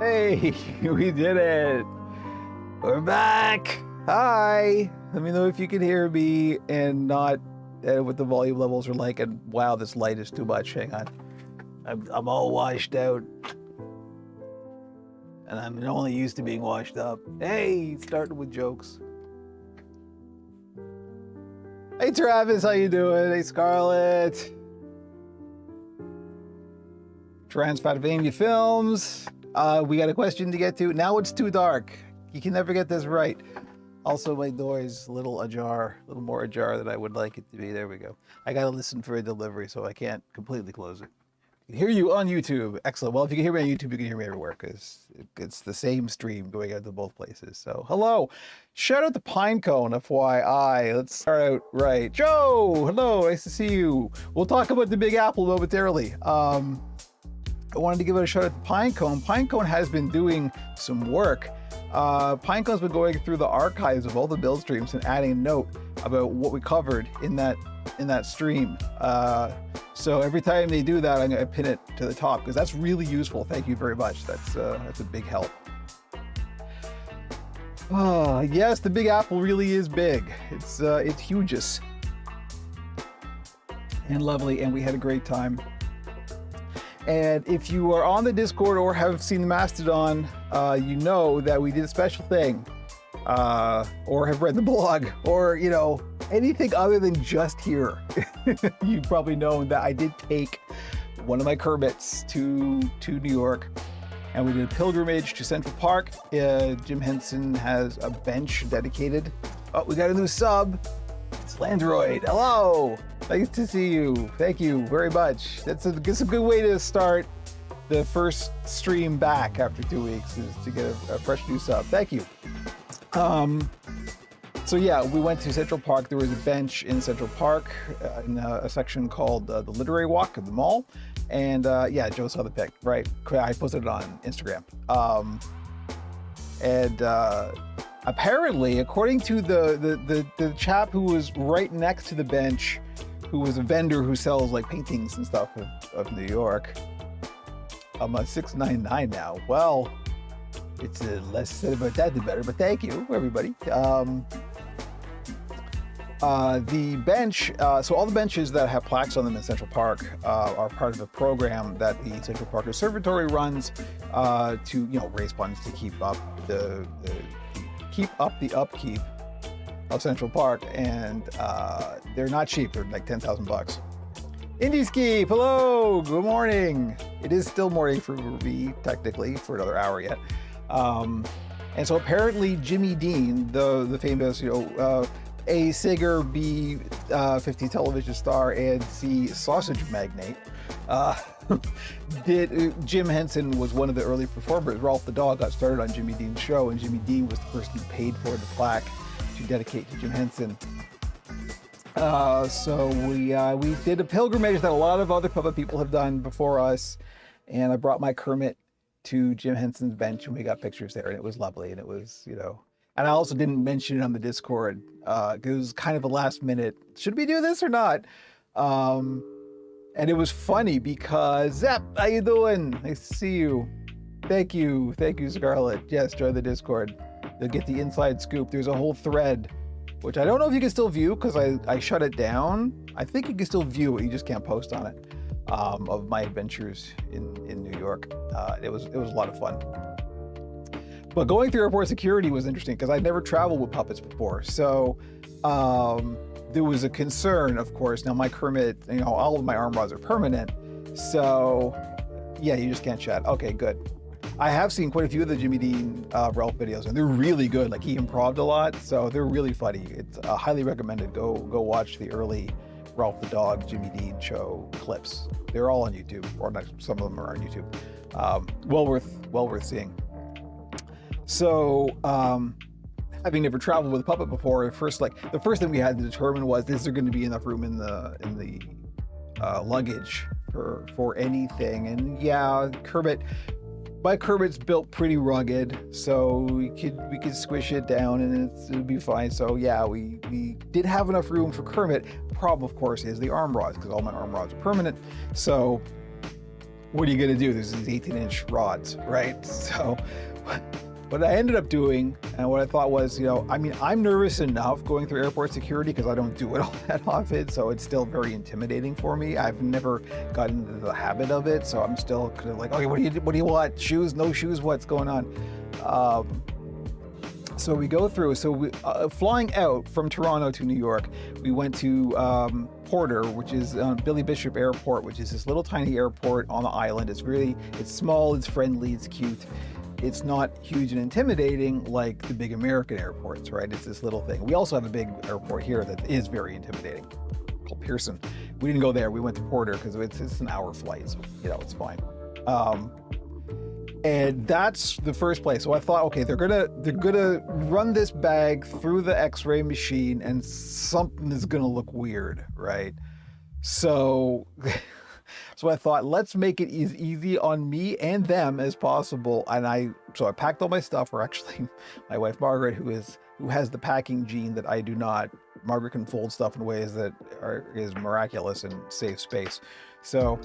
Hey, we did it. We're back. Hi. Let me know if you can hear me and not what the volume levels are like. And wow, this light is too much. Hang on. I'm all washed out. And I'm only used to being washed up. Hey, starting with jokes. Hey, Travis, how you doing? Hey, Scarlett. Transpadvania Films. We got a question to get to. Now it's too dark. You can never get this right. Also, my door is a little more ajar than I would like it to be. There we go. I gotta listen for a delivery, so I can't completely close it. I can hear you on YouTube. Excellent. Well, if you can hear me on YouTube, you can hear me everywhere because it's the same stream going out to both places. So, hello. Shout out to Pinecone, FYI. Let's start out right. Joe, hello. Nice to see you. We'll talk about the Big Apple momentarily. I wanted to give it a shout out to Pinecone. Pinecone has been doing some work. Pinecone's been going through the archives of all the build streams and adding a note about what we covered in that stream. So every time they do that, I'm gonna pin it to the top because that's really useful. Thank you very much. That's a big help. Oh, yes, the Big Apple really is big. It's hugeous and lovely, and we had a great time. And if you are on the Discord or have seen the Mastodon, you know that we did a special thing, or have read the blog, or, you know, anything other than just here. You've probably known that I did take one of my Kermits to New York, and we did a pilgrimage to Central Park. Jim Henson has a bench dedicated. Oh, we got a new sub. It's Landroid. Hello. Nice to see you. Thank you very much. That's a good way to start the first stream back after 2 weeks, is to get a fresh new sub. Thank you. So yeah, we went to Central Park. There was a bench in Central Park in a section called the Literary Walk of the mall. And yeah, Joe saw the pic, right? I posted it on Instagram. Apparently, according to the chap who was right next to the bench, who was a vendor who sells like paintings and stuff of New York, I'm a $6.99 now. Well, it's less said about that, the better. But thank you, everybody. The bench, so all the benches that have plaques on them in Central Park are part of a program that the Central Park Conservatory runs to, you know, raise funds to keep up the upkeep of Central Park, and they're not cheap. They're like $10,000. Indie Ski, hello, good morning. It is still morning for me, technically, for another hour yet. And so apparently Jimmy Dean, the famous, you know, A. Sager, B. 50 television star, and C. sausage magnate, Jim Henson was one of the early performers. Ralph the dog got started on Jimmy Dean's show, and Jimmy Dean was the person who paid for the plaque to dedicate to Jim Henson. So we did a pilgrimage that a lot of other puppet people have done before us, and I brought my Kermit to Jim Henson's bench, and we got pictures there, and it was lovely, and it was, you know. And I also didn't mention it on the Discord because it was kind of a last minute, should we do this or not? And it was funny because, Zep, how you doing? Nice to see you. Thank you, Scarlett. Yes, join the Discord. You'll get the inside scoop. There's a whole thread, which I don't know if you can still view because I shut it down. I think you can still view it, you just can't post on it, of my adventures in New York. It was a lot of fun. But going through airport security was interesting because I'd never traveled with puppets before. So there was a concern, of course. Now my Kermit, you know, all of my arm rods are permanent. So yeah, you just can't chat. Okay, good. I have seen quite a few of the Jimmy Dean Ralph videos, and they're really good. Like, he improv'd a lot, so they're really funny. It's highly recommended. Go watch the early Ralph the Dog Jimmy Dean show clips. They're all on YouTube, or not, some of them are on YouTube. Well worth seeing. So, having never traveled with a puppet before, the first thing we had to determine was, is there going to be enough room in the luggage for anything? And yeah, my Kermit's built pretty rugged, so we could squish it down and it'd be fine. So yeah, we did have enough room for Kermit. The problem, of course, is the arm rods, because all my arm rods are permanent. So what are you gonna do? There's these 18-inch rods, right? So what I ended up doing, and what I thought was, I mean, I'm nervous enough going through airport security because I don't do it all that often, so it's still very intimidating for me. I've never gotten into the habit of it, so I'm still kind of like, okay, what do you want? Shoes, no shoes, what's going on? So we go through, flying out from Toronto to New York, we went to Porter, which is Billy Bishop Airport, which is this little tiny airport on the island. It's small, it's friendly, it's cute. It's not huge and intimidating like the big American airports, right? It's this little thing. We also have a big airport here that is very intimidating, called Pearson. We didn't go there. We went to Porter because it's an hour flight, so it's fine. And that's the first place. So I thought, okay, they're gonna run this bag through the X-ray machine, and something is gonna look weird, right? So I thought, let's make it as easy on me and them as possible. And so I packed all my stuff, or actually my wife, Margaret, who has the packing gene that I do not. Margaret can fold stuff in ways that is miraculous and save space. So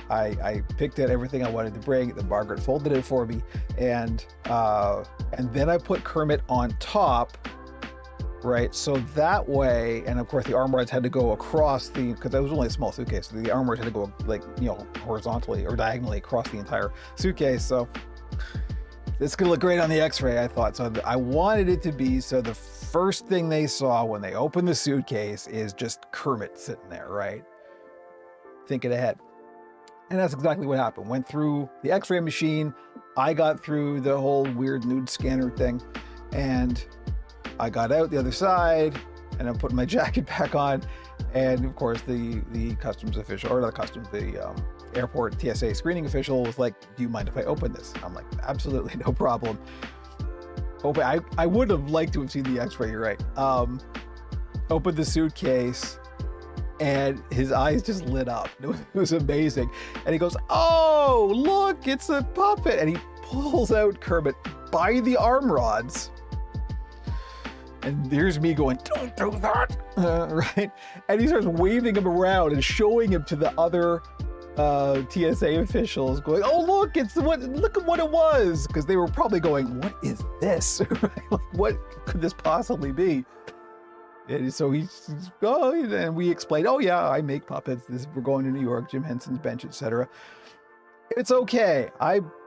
I picked out everything I wanted to bring, then Margaret folded it for me. And then I put Kermit on top, right? So that way, and of course the arm rods had to go across because that was only a small suitcase, so the arm rods had to go horizontally or diagonally across the entire suitcase. So it's gonna look great on the X-ray, I thought. So I wanted it to be so the first thing they saw when they opened the suitcase is just Kermit sitting there, right? Thinking ahead. And that's exactly what happened. Went through the X-ray machine, I got through the whole weird nude scanner thing, and I got out the other side, and I'm putting my jacket back on, and of course the customs official, or not customs, the airport TSA screening official was like, "Do you mind if I open this?" I'm like, "Absolutely, no problem." Open. I would have liked to have seen the X-ray. You're right. Opened the suitcase, and his eyes just lit up. It was amazing. And he goes, "Oh, look, it's a puppet!" And he pulls out Kermit by the arm rods. And there's me going, "Don't do that," right? And he starts waving him around and showing him to the other TSA officials, going, "Oh, look, look at what it was," because they were probably going, "What is this? Like, what could this possibly be?" And so and we explained, "Oh yeah, I make puppets. We're going to New York, Jim Henson's Bench, etc." It's okay.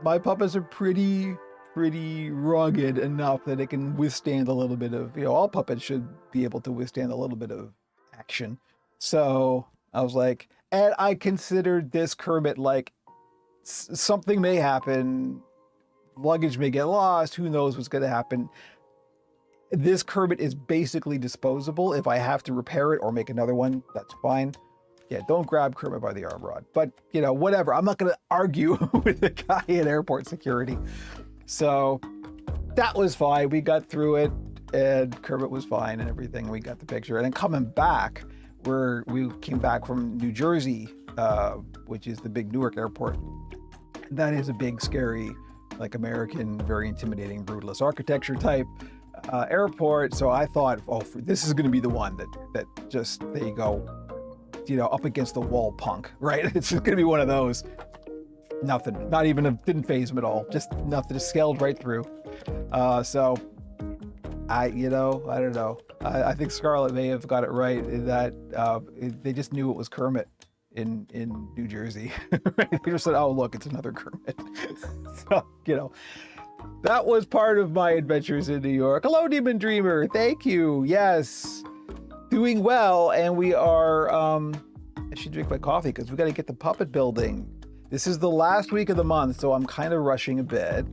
My puppets are pretty rugged enough that it can withstand a little bit of, all puppets should be able to withstand a little bit of action. So I was like, and I considered this Kermit like something may happen, luggage may get lost, who knows what's going to happen. This Kermit is basically disposable. If I have to repair it or make another one, that's fine. Yeah, don't grab Kermit by the arm rod. But, whatever. I'm not going to argue with the guy at airport security. So that was fine. We got through it, and Kermit was fine and everything. We got the picture. And then coming back, we came back from New Jersey, which is the big Newark airport. That is a big, scary, like American, very intimidating, brutalist architecture type airport. So I thought, this is going to be the one that just, there you go, up against the wall punk, right? It's going to be one of those. Nothing, not even, didn't faze him at all. Just nothing, just scaled right through. So I don't know. I think Scarlett may have got it right in that they just knew it was Kermit in New Jersey. Right? They just said, "Oh, look, it's another Kermit." So, that was part of my adventures in New York. Hello, Demon Dreamer. Thank you. Yes. Doing well. And we are, I should drink my coffee because we got to get the puppet building. This is the last week of the month, so I'm kind of rushing a bit.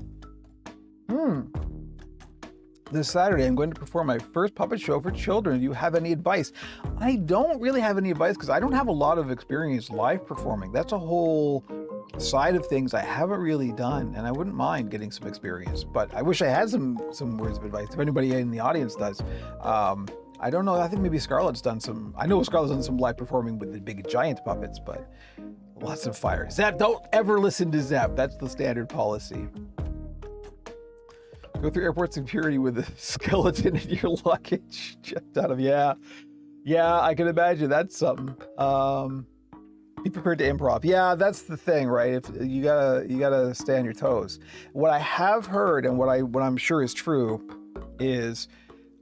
This Saturday, I'm going to perform my first puppet show for children. Do you have any advice? I don't really have any advice because I don't have a lot of experience live performing. That's a whole side of things I haven't really done, and I wouldn't mind getting some experience, but I wish I had some words of advice. If anybody in the audience does. I don't know. I think maybe Scarlett's done some. I know Scarlett's done some live performing with the big giant puppets, but lots of fire. Zep, don't ever listen to Zep. That's the standard policy. Go through airport security with a skeleton in your luggage. Checked out of, yeah, I can imagine that's something. Be prepared to improv. Yeah, that's the thing, right? If you gotta stay on your toes. What I have heard and what I'm sure is true is,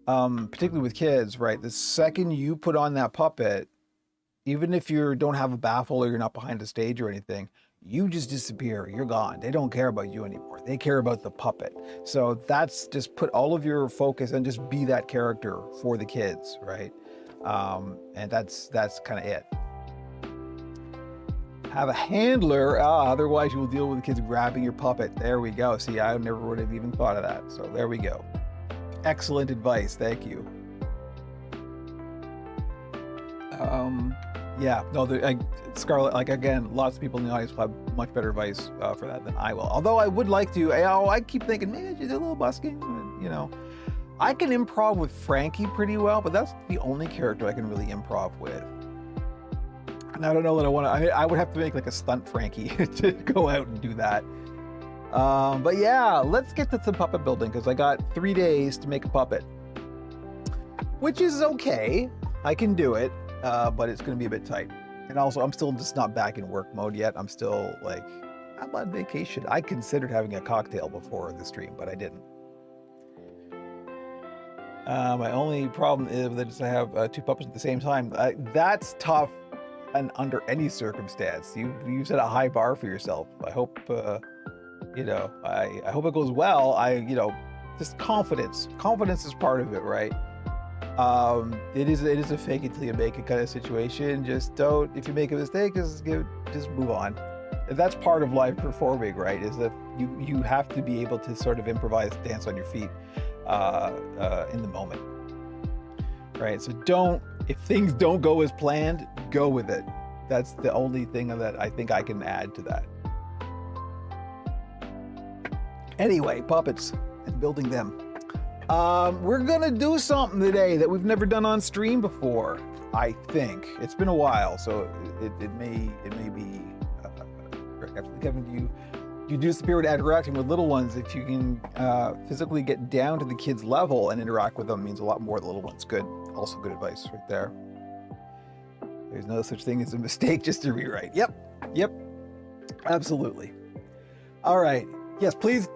particularly with kids, right? The second you put on that puppet, even if you don't have a baffle or you're not behind a stage or anything, you just disappear. You're gone. They don't care about you anymore. They care about the puppet. So that's just put all of your focus and just be that character for the kids, right? And that's kind of it. Have a handler, otherwise you will deal with the kids grabbing your puppet. There we go. See, I never would have even thought of that. So there we go. Excellent advice. Thank you. Yeah, no, Scarlett, like, again, lots of people in the audience will have much better advice for that than I will. Although I would like to, I keep thinking, man, she's a little busking, you know. I can improv with Frankie pretty well, but that's the only character I can really improv with. And I don't know that I want to, I would have to make like a stunt Frankie to go out and do that. But yeah, let's get to some puppet building because I got 3 days to make a puppet, which is okay. I can do it, but it's going to be a bit tight. And also, I'm still just not back in work mode yet. I'm still like, I'm on vacation. I considered having a cocktail before the stream, but I didn't. My only problem is that I have 2 puppets at the same time. That's tough and under any circumstance. You set a high bar for yourself. I hope, you know, I hope it goes well. You know, just confidence. Confidence is part of it, right? It is a fake it till you make it kind of situation. Just don't, if you make a mistake, just move on. That's part of live performing, right? Is that you have to be able to sort of improvise, dance on your feet in the moment, right? So if things don't go as planned, go with it. That's the only thing that I think I can add to that. Anyway, puppets and building them. We're gonna do something today that we've never done on stream before. I think it's been a while, so it may be. Kevin, you do the spirit interacting with little ones. If you can physically get down to the kids' level and interact with them, means a lot more to the little ones. Good, also good advice right there. There's no such thing as a mistake, just a rewrite. Yep, absolutely. All right, yes, please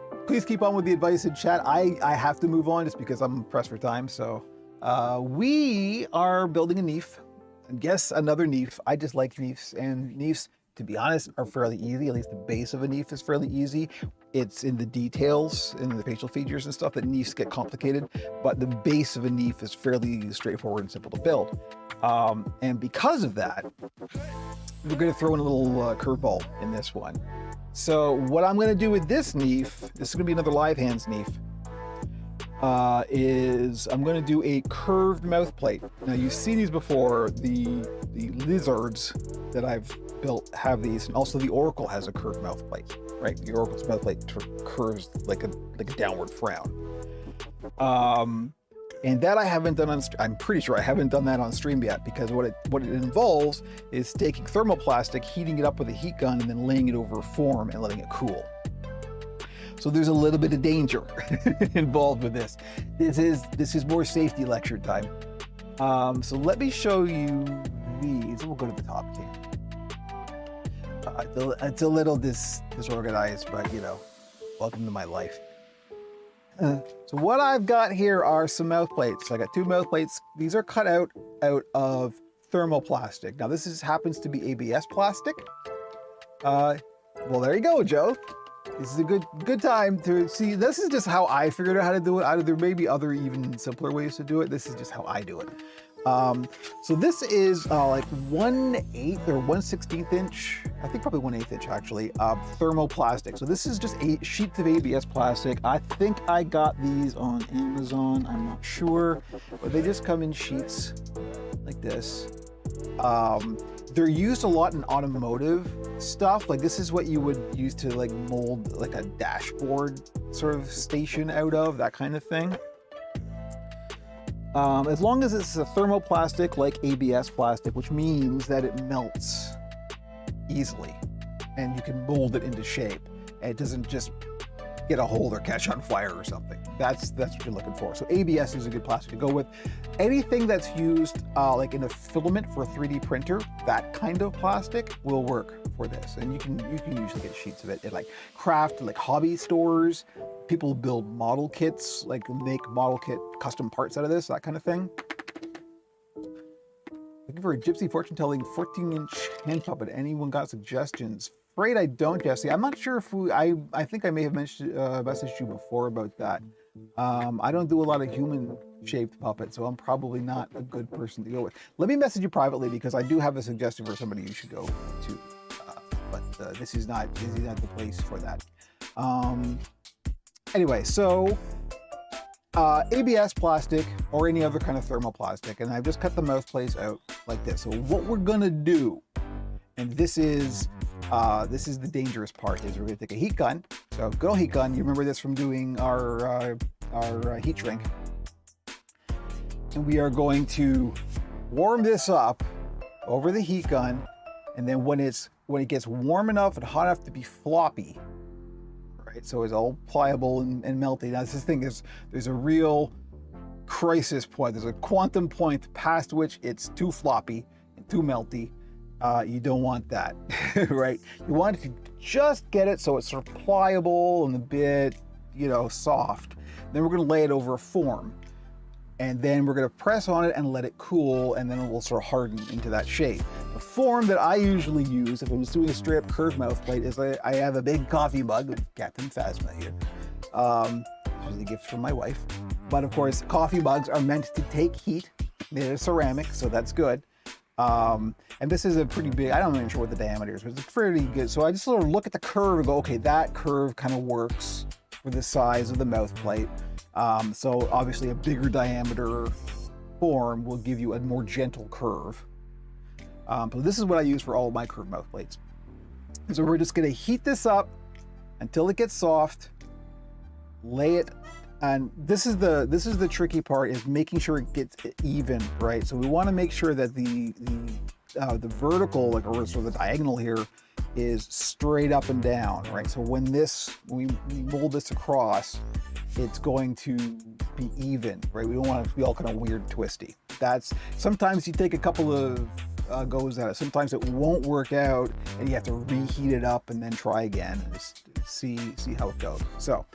keep on with the advice in chat. I have to move on just because I'm pressed for time. So we are building a Neef. And guess another Neef. I just like Neefs, and Neefs, to be honest, are fairly easy. At least the base of a Neef is fairly easy. It's in the details, in the facial features and stuff that Neefs get complicated, but the base of a Neef is fairly straightforward and simple to build. And because of that, we're gonna throw in a little curveball in this one. So what I'm gonna do with this Neef, this is gonna be another Live Hands Neef, is I'm gonna do a curved mouth plate. Now you've seen these before, the lizards that I've built have these, and also the Oracle has a curved mouth plate, right? The Oracle's mouth plate curves like a downward frown. And that I haven't done on, I'm pretty sure I haven't done that on stream yet, because what it involves is taking thermoplastic, heating it up with a heat gun, and then laying it over a form and letting it cool. So there's a little bit of danger involved with this. This is more safety lecture time. So let me show you these. We'll go to the top here. It's a little disorganized, but you know, welcome to my life. So what I've got here are some mouth plates. So I got 2 mouth plates. These are cut out of thermoplastic. Now this happens to be ABS plastic. Well, there you go, Joe. This is a good time to see. This is just how I figured out how to do it. There may be other even simpler ways to do it. This is just how I do it. So this is like 1/8 or 1/16 inch, I think probably 1/8 inch actually, thermoplastic. So this is just 8 sheets of ABS plastic. I think I got these on Amazon, I'm not sure, but they just come in sheets like this. They're used a lot in automotive stuff. Like this is what you would use to like mold like a dashboard sort of station out of, that kind of thing. As long as it's a thermoplastic like ABS plastic, which means that it melts easily and you can mold it into shape. And it doesn't just get a hold or catch on fire or something. That's what you're looking for. So ABS is a good plastic to go with. Anything that's used like in a filament for a 3D printer, that kind of plastic will work for this. And you can usually get sheets of it at like craft, like hobby stores. People build model kits, like make model kit custom parts out of this, that kind of thing. Looking for a gypsy fortune telling 14-inch hand puppet. Anyone got suggestions? Afraid I don't, Jesse. I'm not sure if I think I may have messaged you before about that. I don't do a lot of human-shaped puppets, so I'm probably not a good person to go with. Let me message you privately because I do have a suggestion for somebody you should go to, but this is not the place for that. Anyway, so ABS plastic or any other kind of thermoplastic, and I've just cut the mouth place out like this. So what we're gonna do, and this is the dangerous part, is we're gonna take a heat gun. So good old heat gun. You remember this from doing our heat shrink. And we are going to warm this up over the heat gun. And then when it gets warm enough and hot enough to be floppy, right? So it's all pliable and melty. Now this thing is, there's a real crisis point. There's a quantum point past which it's too floppy and too melty. You don't want that, right? You want to just get it so it's sort of pliable and a bit, soft. Then we're going to lay it over a form, and then we're going to press on it and let it cool, and then it will sort of harden into that shape. The form that I usually use if I'm just doing a straight up curved mouth plate is I have a big coffee mug with Captain Phasma here. This is a gift from my wife. But of course, coffee mugs are meant to take heat. They're ceramic, so that's good. And this is a pretty big, I don't even sure what the diameter is, but it's pretty good. So I just sort of look at the curve and go, okay, that curve kind of works for the size of the mouth plate. So obviously a bigger diameter form will give you a more gentle curve. But this is what I use for all of my curved mouth plates. So we're just gonna heat this up until it gets soft, lay it. And this is the tricky part, is making sure it gets even, right? So we want to make sure that the vertical, like, or sort of the diagonal here, is straight up and down, right? So when we mold this across, it's going to be even, right? We don't want it to be all kind of weird, twisty. Sometimes you take a couple of goes at it. Sometimes it won't work out, and you have to reheat it up and then try again and just see how it goes. So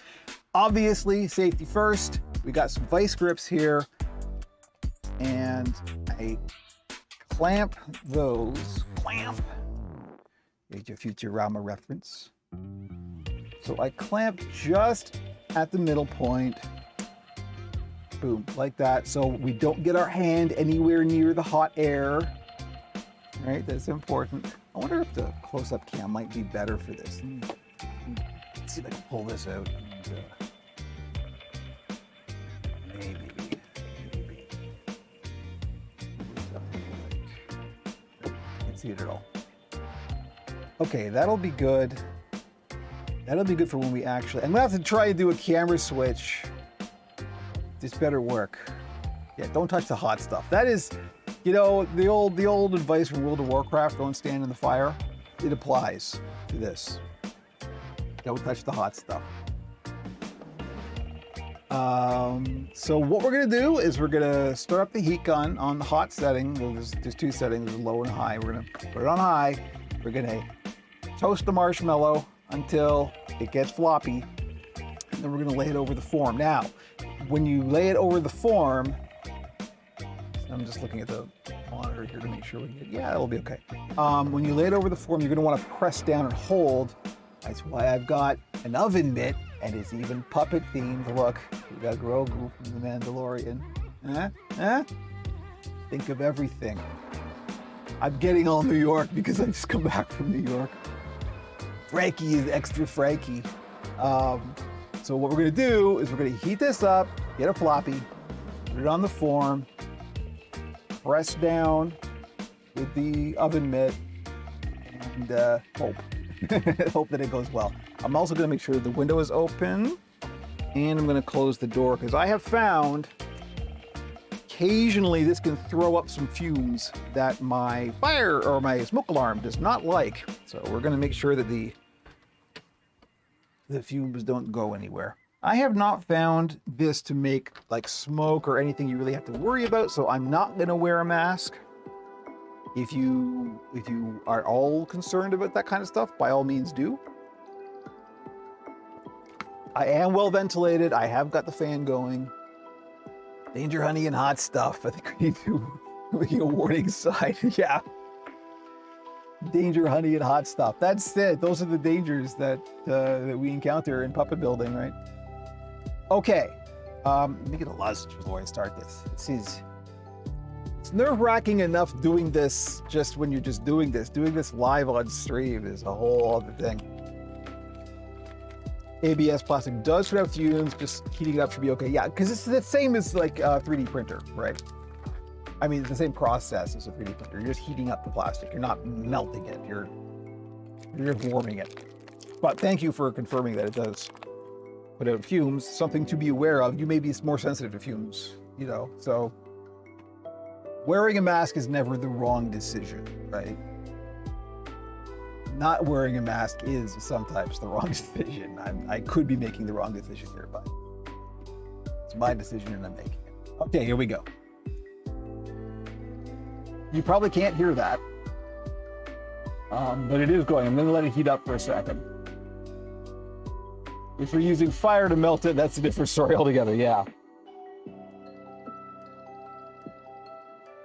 obviously, safety first. We got some vice grips here, and I clamp those. Here's your Futurama reference. So I clamp just at the middle point. Boom, like that. So we don't get our hand anywhere near the hot air. Right, that's important. I wonder if the close-up cam might be better for this. Let's see if I can pull this out. Maybe. Can't see it at all. Okay, that'll be good. That'll be good for when we actually. I'm gonna have to try to do a camera switch. This better work. Yeah, don't touch the hot stuff. That is, the old advice from World of Warcraft: don't stand in the fire. It applies to this. Don't touch the hot stuff. So what we're gonna do is we're gonna start up the heat gun on the hot setting. Well, there's two settings, there's low and high. We're gonna put it on high. We're gonna toast the marshmallow until it gets floppy, and then we're gonna lay it over the form. Now, when you lay it over the form, I'm just looking at the monitor here to make sure it'll be okay. When you lay it over the form, you're gonna wanna press down and hold. That's why I've got an oven mitt, and it's even puppet themed. Look, we got Grogu from The Mandalorian. Think of everything. I'm getting all New York because I just come back from New York. Frankie is extra Frankie. So what we're gonna do is we're gonna heat this up, get a floppy, put it on the form, press down with the oven mitt, and hope. Hope that it goes well. I'm also going to make sure that the window is open, and I'm going to close the door because I have found occasionally this can throw up some fumes that my fire or my smoke alarm does not like. So we're going to make sure that the the fumes don't go anywhere. I have not found this to make like smoke or anything you really have to worry about, so I'm not gonna wear a mask. If you are all concerned about that kind of stuff, by all means do. I am well ventilated. I have got the fan going. Danger, honey, and hot stuff. I think we need to make a warning sign. Yeah. Danger, honey, and hot stuff. That's it. Those are the dangers that we encounter in puppet building, right? Okay. Let me get a lozenge before I start this. It's nerve-wracking enough doing this just when you're just doing this. Doing this live on stream is a whole other thing. ABS plastic does put out fumes, just heating it up should be okay. Yeah, because it's the same as like a 3D printer, right? I mean, it's the same process as a 3D printer. You're just heating up the plastic. You're not melting it. You're just warming it. But thank you for confirming that it does put out fumes, something to be aware of. You may be more sensitive to fumes, you know, so wearing a mask is never the wrong decision, right? Not wearing a mask is sometimes the wrong decision. I could be making the wrong decision here, but it's my decision and I'm making it. Okay, here we go. You probably can't hear that, but it is going. I'm gonna let it heat up for a second. If you're using fire to melt it, that's a different story altogether, yeah.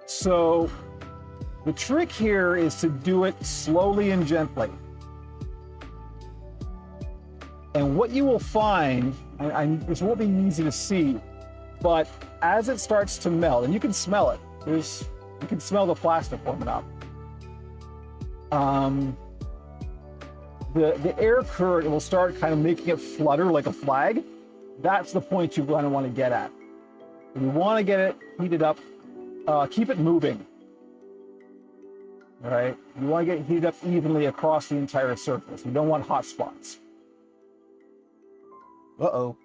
So the trick here is to do it slowly and gently. And what you will find, this won't be easy to see, but as it starts to melt, and you can smell it, you can smell the plastic warming up. The air current will start kind of making it flutter like a flag. That's the point you're going to want to get at. You want to get it heated up, keep it moving. All right, you want to get it heated up evenly across the entire surface. You don't want hot spots. Uh-oh.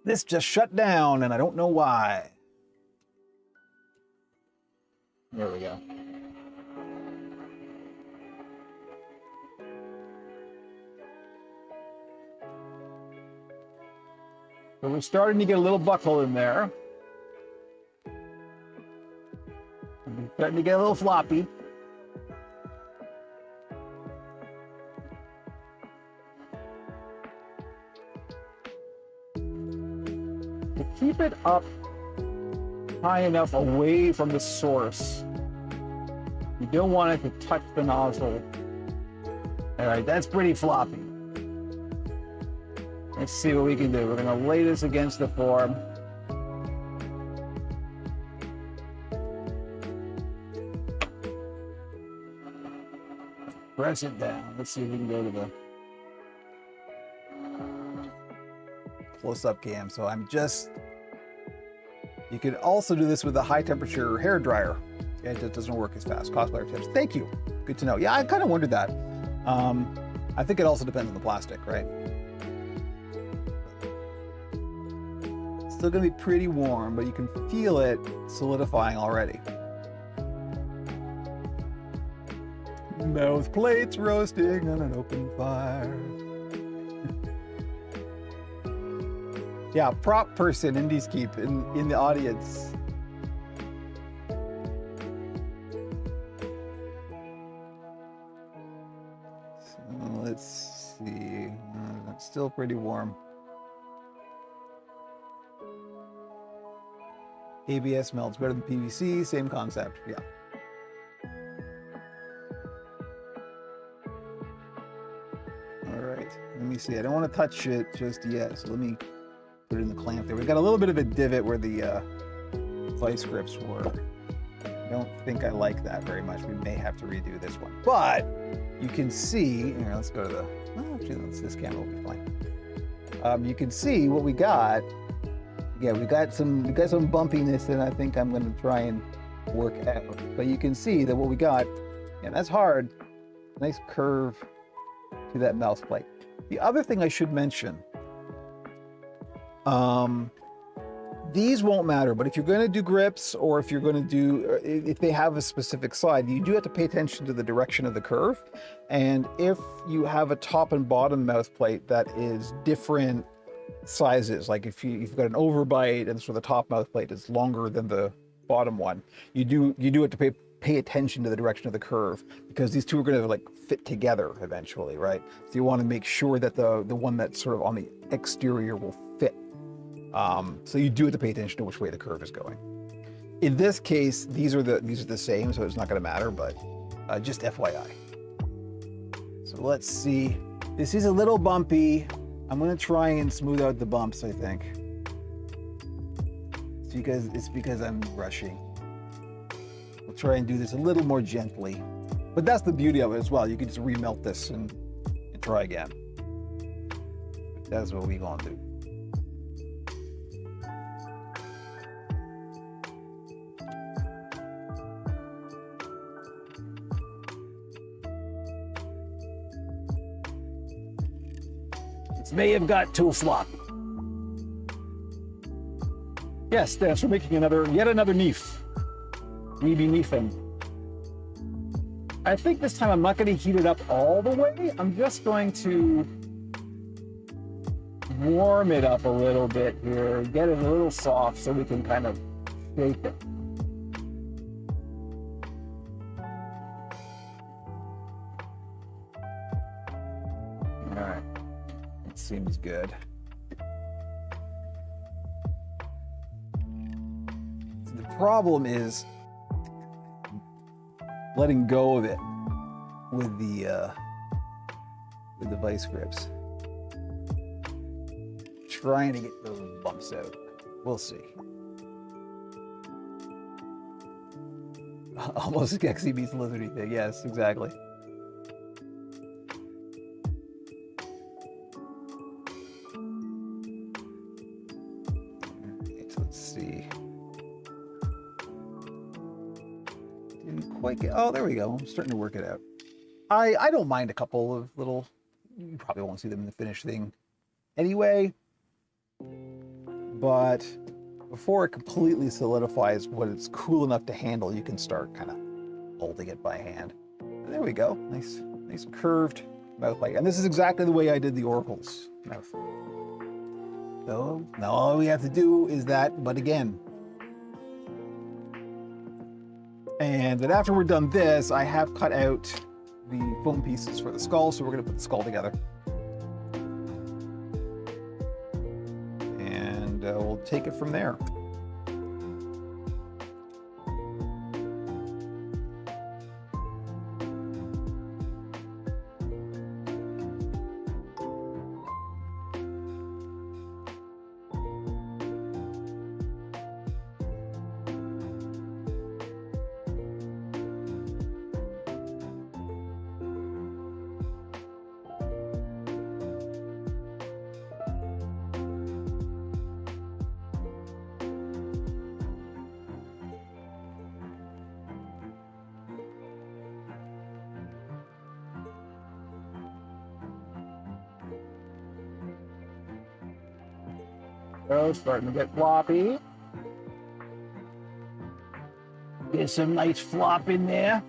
This just shut down and I don't know why. There we go. So we're starting to get a little buckle in there. We're starting to get a little floppy. To keep it up high enough away from the source, you don't want it to touch the nozzle. All right, that's pretty floppy. Let's see what we can do. We're gonna lay this against the form. Press it down. Let's see if we can go to the close-up cam. So you could also do this with a high temperature hair dryer. It just doesn't work as fast. Cosplayer tips. Thank you. Good to know. Yeah, I kind of wondered that. I think it also depends on the plastic, right? It's still gonna be pretty warm, but you can feel it solidifying already. Mouth plates roasting on an open fire. Yeah, prop person, Indies Keep in the audience. So let's see. It's still pretty warm. ABS melts better than PVC, same concept, yeah. All right, let me see. I don't want to touch it just yet, so let me put it in the clamp there. We've got a little bit of a divot where the vice grips were. I don't think I like that very much. We may have to redo this one. But you can see, here, let's go to the, actually, this camera will be fine. You can see what we got. Yeah, we got some bumpiness that I think I'm going to try and work out. But you can see that what we got, yeah, that's hard. Nice curve to that mouth plate. The other thing I should mention, These won't matter, but if you're going to do grips, or if you're going to do, if they have a specific side, you do have to pay attention to the direction of the curve. And if you have a top and bottom mouth plate that is different sizes, like if you've got an overbite and so the top mouth plate is longer than the bottom one, you do have to pay attention to the direction of the curve, because these two are going to like fit together eventually, right? So you want to make sure that the one that's sort of on the exterior will fit. So you do have to pay attention to which way the curve is going. In this case, these are the same, so it's not going to matter, but just FYI. So let's see. This is a little bumpy. I'm going to try and smooth out the bumps, I think. It's because I'm rushing. We'll try and do this a little more gently. But that's the beauty of it as well. You can just remelt this and try again. That's what we're going to do. This may have got tool slop. Yes, Dennis, we're making yet another neef. Weeby neefing. I think this time I'm not going to heat it up all the way. I'm just going to warm it up a little bit here, get it a little soft so we can kind of shake it. All right, it seems good. The problem is letting go of it with the vice grips. Trying to get those bumps out. We'll see. Almost Skexy meets lizardy thing. Yes, exactly. Right, let's see. Didn't quite get. Oh, there we go. I'm starting to work it out. I don't mind a couple of little. You probably won't see them in the finished thing anyway. But before it completely solidifies when it's cool enough to handle, you can start kind of molding it by hand. And there we go. Nice curved mouth plate. And this is exactly the way I did the Oracle's mouth. So now all we have to do is that, but again. And then after we're done this, I have cut out the foam pieces for the skull, so we're going to put the skull together. And we'll take it from there. So starting to get floppy. Get some nice flop in there.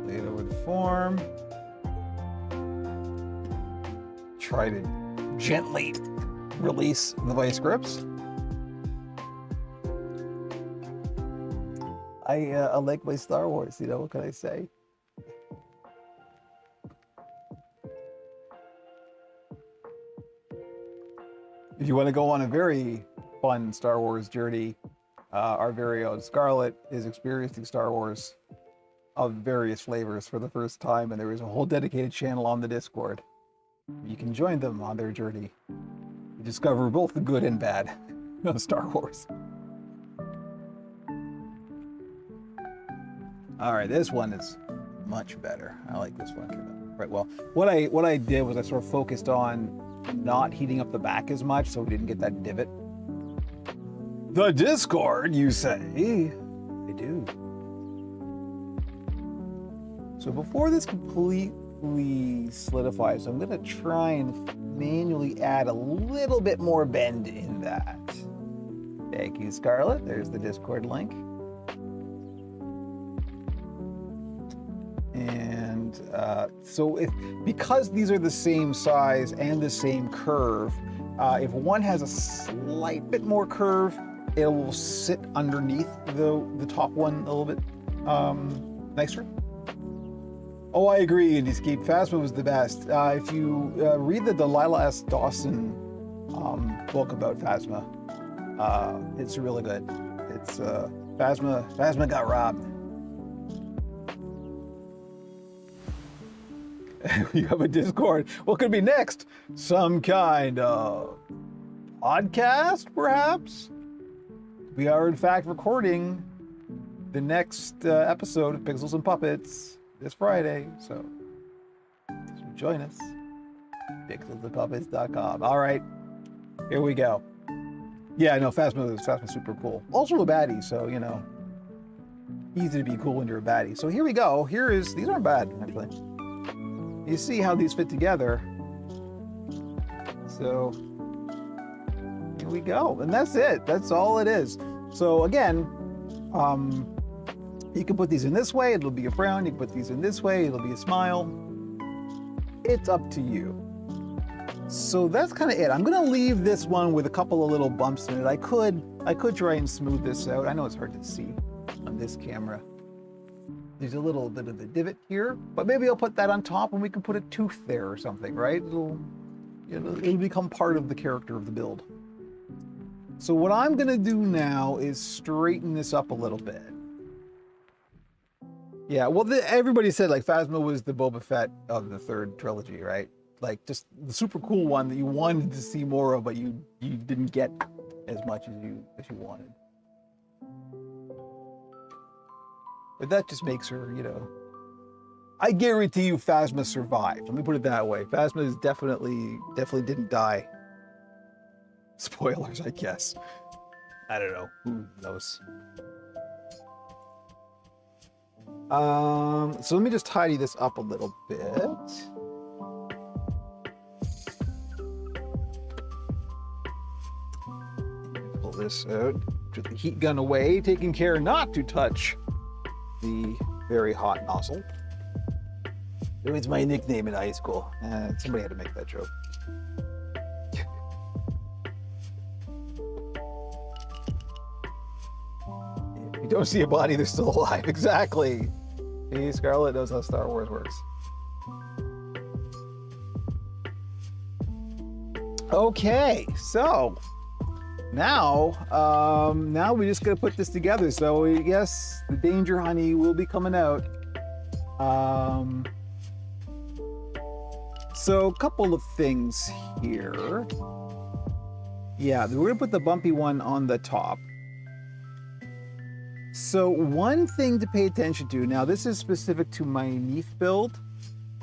Lay it over the form. Try to gently release the vice grips. I like my Star Wars, you know, what can I say? If you want to go on a very fun Star Wars journey, our very own Scarlett is experiencing Star Wars of various flavors for the first time, and there is a whole dedicated channel on the Discord. You can join them on their journey. You discover both the good and bad of Star Wars. All right, this one is much better. I like this one quite well. What I did was I sort of focused on not heating up the back as much, so we didn't get that divot. The Discord, you say? I do. So before this completely solidifies, I'm gonna try and manually add a little bit more bend in that. Thank you, Scarlett. There's the Discord link. And so because these are the same size and the same curve, if one has a slight bit more curve, it will sit underneath the top one a little bit nicer. Oh, I agree, Escape. Phasma was the best. If you read the Delilah S. Dawson book about Phasma, it's really good. It's Phasma got robbed. You have a Discord. What could be next? Some kind of podcast, perhaps? We are, in fact, recording the next episode of Pixels and Puppets this Friday, so join us. Pixelsandpuppets.com. All right, here we go. Yeah, no, Phasma's super cool. Also a baddie, so, you know, easy to be cool when you're a baddie. So here we go. These aren't bad, actually. You see how these fit together. So here we go. And that's it. That's all it is. So again, you can put these in this way, it'll be a frown. You can put these in this way, it'll be a smile. It's up to you. So that's kind of it. I'm gonna leave this one with a couple of little bumps in it. I could try and smooth this out. I know it's hard to see on this camera. There's a little bit of a divot here, but maybe I'll put that on top and we can put a tooth there or something, right? It'll become part of the character of the build. So what I'm gonna do now is straighten this up a little bit. Yeah, well, everybody said like Phasma was the Boba Fett of the third trilogy, right? Like just the super cool one that you wanted to see more of, but you didn't get as much as you wanted. But that just makes her, you know. I guarantee you Phasma survived. Let me put it that way. Phasma is definitely didn't die. Spoilers, I guess. I don't know. Who knows? So let me just tidy this up a little bit. Pull this out. Put the heat gun away, taking care not to touch the very hot nozzle. It was my nickname in high school. Somebody had to make that joke. If you don't see a body, they're still alive. Exactly. See, Scarlett knows how Star Wars works. Okay, so now we just gotta put this together. So yes, the Danger Honey will be coming out. So a couple of things here. Yeah, we're gonna put the bumpy one on the top. So one thing to pay attention to, now this is specific to my Neath build,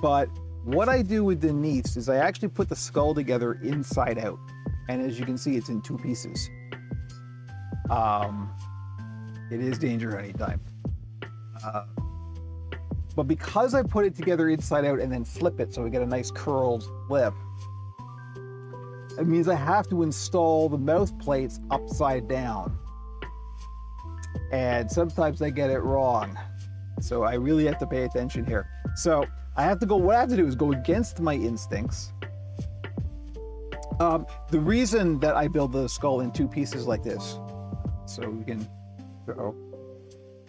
but what I do with the Neaths is I actually put the skull together inside out. And as you can see, it's in two pieces. It is Danger Honey time. But because I put it together inside out and then flip it so we get a nice curled lip, it means I have to install the mouth plates upside down. And sometimes I get it wrong. So I really have to pay attention here. So what I have to do is go against my instincts. The reason that I build the skull in two pieces like this, so we can,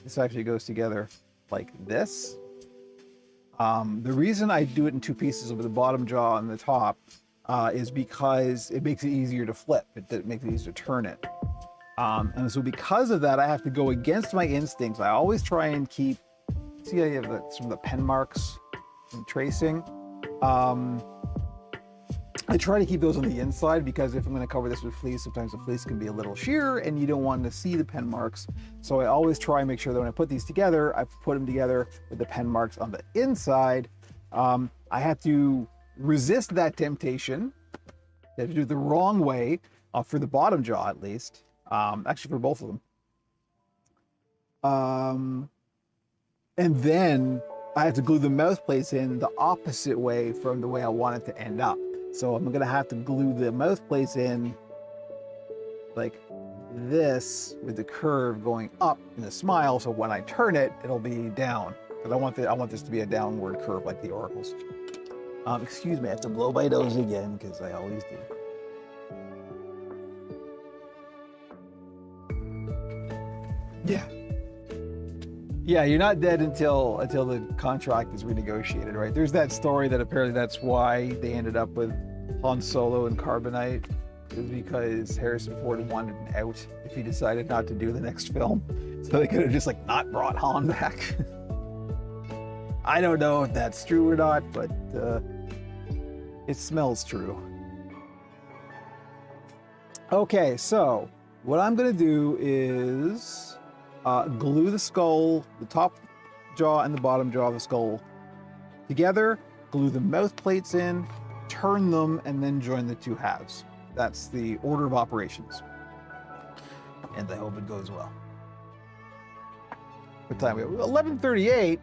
this actually goes together like this. The reason I do it in two pieces with the bottom jaw and the top is because it makes it easier to flip. It makes it easier to turn it. And so because of that, I have to go against my instincts. I always try and keep, see, I have some of the pen marks and tracing. I try to keep those on the inside because if I'm going to cover this with fleece, sometimes the fleece can be a little sheer and you don't want to see the pen marks. So I always try and make sure that when I put these together, I put them together with the pen marks on the inside. I have to resist that temptation. I have to do it the wrong way, for the bottom jaw at least. Actually for both of them. And then I have to glue the mouth plates in the opposite way from the way I want it to end up. So I'm gonna have to glue the mouth plates in like this with the curve going up in the smile. So when I turn it, it'll be down. Because I want this to be a downward curve like the oracles. Excuse me, I have to blow my nose again because I always do. Yeah. Yeah, you're not dead until the contract is renegotiated, right? There's that story that apparently that's why they ended up with Han Solo and Carbonite, is because Harrison Ford wanted an out if he decided not to do the next film. So they could have just like not brought Han back. I don't know if that's true or not, but it smells true. Okay, so what I'm gonna do is glue the skull, the top jaw and the bottom jaw of the skull together, glue the mouth plates in, turn them, and then join the two halves. That's the order of operations. And I hope it goes well. What time we have? 11:38.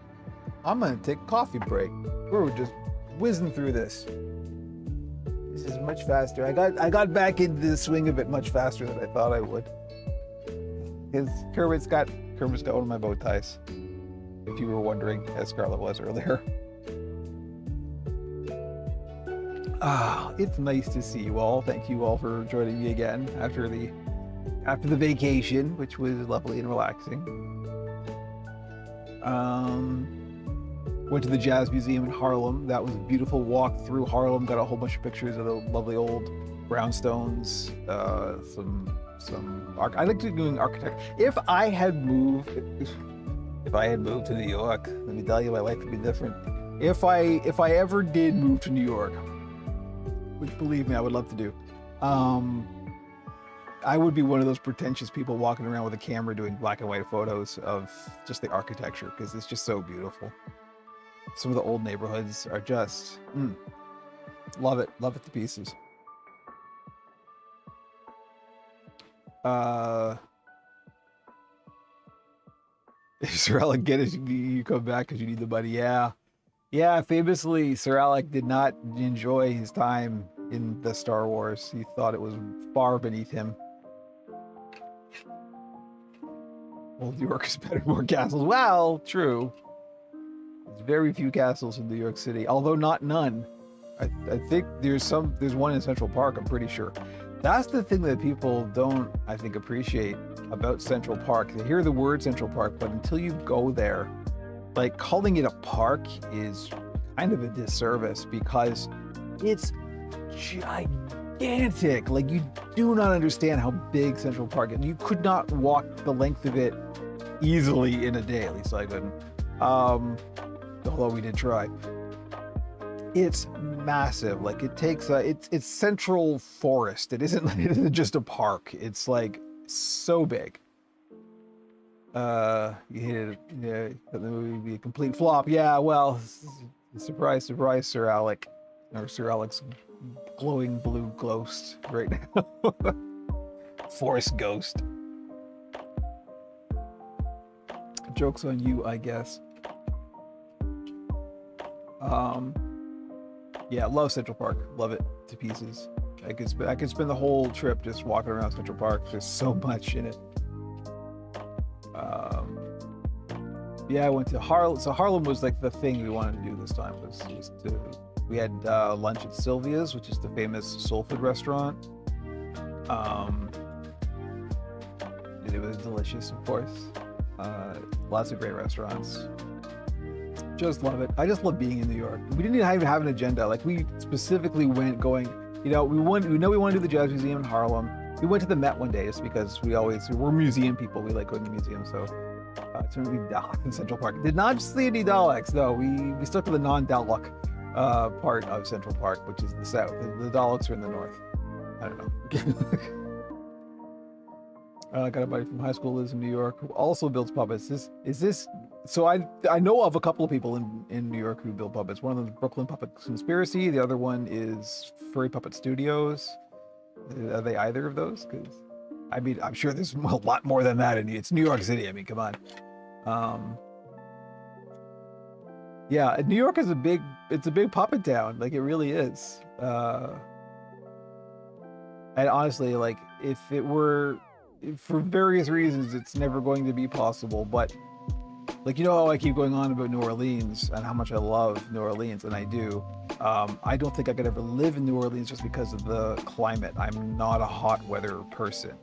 I'm gonna take a coffee break. We're just whizzing through this. This is much faster. I got back into the swing of it much faster than I thought I would. Because Kermit's got one of my bow ties. If you were wondering, as Scarlett was earlier. It's nice to see you all. Thank you all for joining me again after the vacation, which was lovely and relaxing. Went to the Jazz Museum in Harlem. That was a beautiful walk through Harlem. Got a whole bunch of pictures of the lovely old brownstones. I like doing architecture. If I had moved to New York, let me tell you, my life would be different. If I ever did move to New York, which believe me, I would love to do, I would be one of those pretentious people walking around with a camera doing black and white photos of just the architecture, because it's just so beautiful. Some of the old neighborhoods are just, love it to pieces. If Sir Alec get it, you come back because you need the money. Yeah. Famously, Sir Alec did not enjoy his time in the Star Wars. He thought it was far beneath him. Old York is better, more castles. Well, true. There's very few castles in New York City, although not none. I think there's one in Central Park, I'm pretty sure. That's the thing that people don't, I think, appreciate about Central Park. They hear the word Central Park, but until you go there, like, calling it a park is kind of a disservice because it's gigantic. Like, you do not understand how big Central Park is. You could not walk the length of it easily in a day, at least I couldn't. Although we did try. It's massive. Like, it takes it's central forest. It isn't just a park. It's like so big. You hit it, yeah, the movie would be a complete flop. Yeah, well, surprise, Sir Alec, or Sir Alec's glowing blue ghost right now. Forest ghost. Joke's on you, I guess. Yeah, love Central Park. Love it to pieces. I could spend the whole trip just walking around Central Park. There's so much in it. Yeah, I went to Harlem. So Harlem was like the thing we wanted to do this time. We had lunch at Sylvia's, which is the famous soul food restaurant. And it was delicious, of course. Lots of great restaurants. Just love it. I just love being in New York. We didn't even have an agenda. Like, we specifically went going, we know we want to do the Jazz Museum in Harlem. We went to the Met one day just because we're museum people. We like going to museums. So it's going to be Dalek in Central Park. Did not see any Daleks, though. We stuck to the non-Dalek part of Central Park, which is the south. The Daleks are in the north. I don't know. I got a buddy from high school who lives in New York who also builds puppets. So I know of a couple of people in New York who build puppets. One of them is Brooklyn Puppet Conspiracy. The other one is Furry Puppet Studios. Are they either of those? Because I mean, I'm sure there's a lot more than that. It's New York City. I mean, come on. Yeah, New York is it's a big puppet town. Like it really is. And honestly, like if it were, for various reasons, it's never going to be possible. But like, you know how I keep going on about New Orleans and how much I love New Orleans, and I do. I don't think I could ever live in New Orleans just because of the climate. I'm not a hot weather person.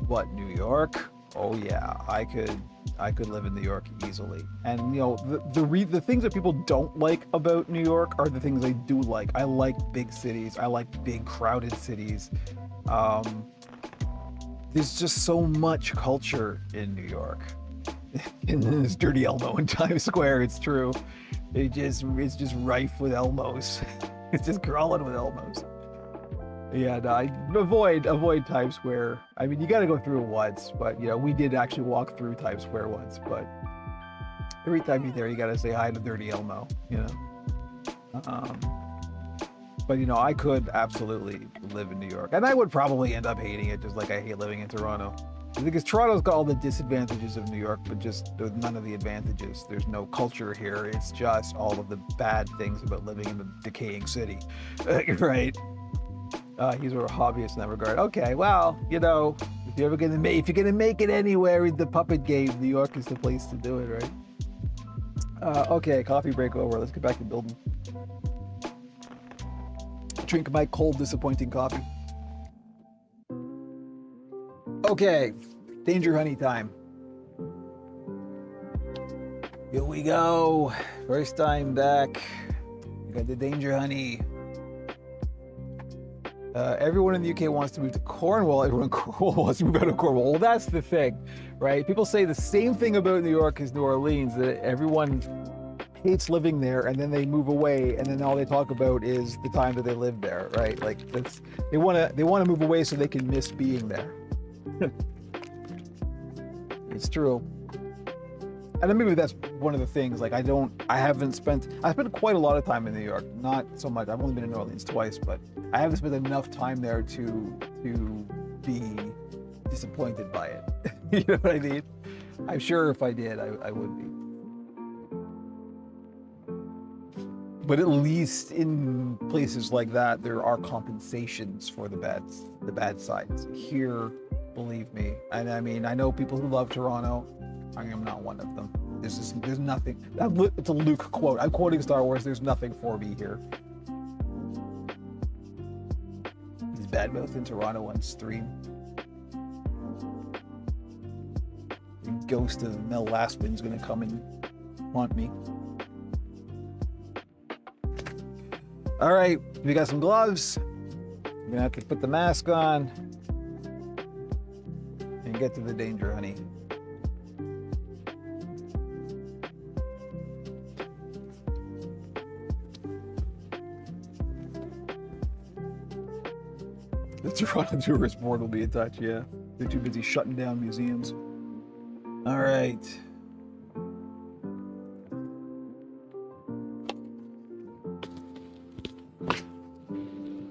But New York, oh yeah, I could live in New York easily. And you know, the things that people don't like about New York are the things I do like. I like big cities. I like big crowded cities. There's just so much culture in New York. In this dirty Elmo in Times Square, it's true. It's just rife with Elmos. It's just crawling with Elmos. Yeah, no, I avoid Times Square. I mean, you got to go through it once, but you know, we did actually walk through Times Square once. But every time you're there, you got to say hi to Dirty Elmo. You know. But you know, I could absolutely live in New York, and I would probably end up hating it, just like I hate living in Toronto. Because Toronto's got all the disadvantages of New York, but just none of the advantages. There's no culture here. It's just all of the bad things about living in the decaying city, right? He's a hobbyist in that regard. Okay, well, you know, if you're gonna make it anywhere in the puppet game, New York is the place to do it, right? Okay, coffee break over. Let's get back to building. Drink my cold, disappointing coffee. Okay, Danger Honey time. Here we go. First time back. We got the Danger Honey. Everyone in the UK wants to move to Cornwall. Everyone in Cornwall wants to move out of Cornwall. Well, that's the thing, right? People say the same thing about New York as New Orleans, that everyone hates living there, and then they move away, and then all they talk about is the time that they lived there, right? Like they want to move away so they can miss being there. It's true. And then maybe that's one of the things, like I spent quite a lot of time in New York, not so much. I've only been in New Orleans twice, but I haven't spent enough time there to be disappointed by it. You know what I mean? I'm sure if I did, I would be. But at least in places like that, there are compensations for the bad sides. Here, believe me, and I mean, I know people who love Toronto. I am not one of them. There's nothing. It's a Luke quote. I'm quoting Star Wars. There's nothing for me here. He's badmouthed in Toronto on stream. The ghost of Mel Lastman's gonna come and haunt me. All right, we got some gloves. I'm gonna have to put the mask on and get to the Danger Honey. The Toronto Tourist Board will be in touch, yeah. They're too busy shutting down museums. All right.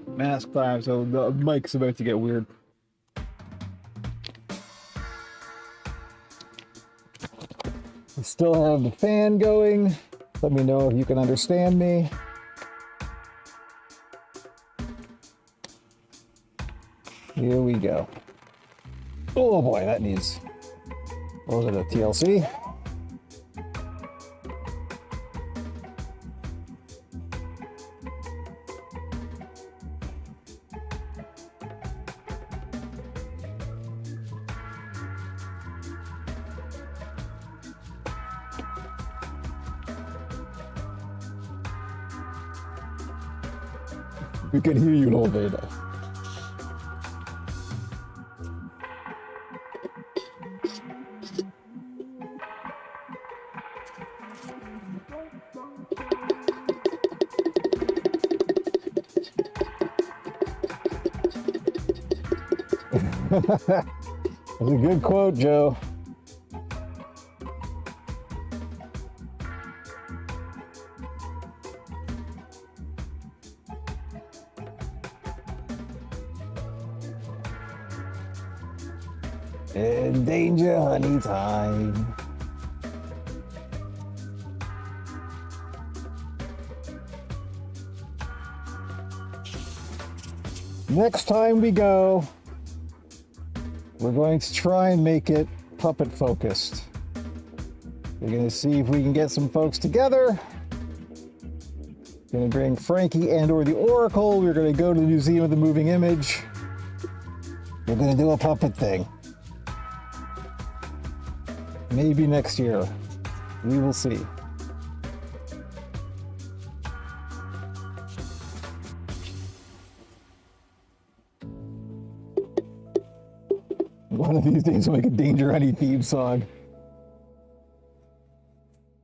Mask time, so the mic's about to get weird. We still have the fan going. Let me know if you can understand me. Here we go. Oh boy, that needs. Was it a TLC? We can hear you all day though. That's a good quote, Joe. And Danger Honey time. next time we go, we're going to try and make it puppet focused. We're going to see if we can get some folks together. Going to bring Frankie and or the Oracle. We're going to go to the Museum of the Moving Image. We're going to do a puppet thing. Maybe next year. We will see. One of these days we'll make a Danger Honey theme song.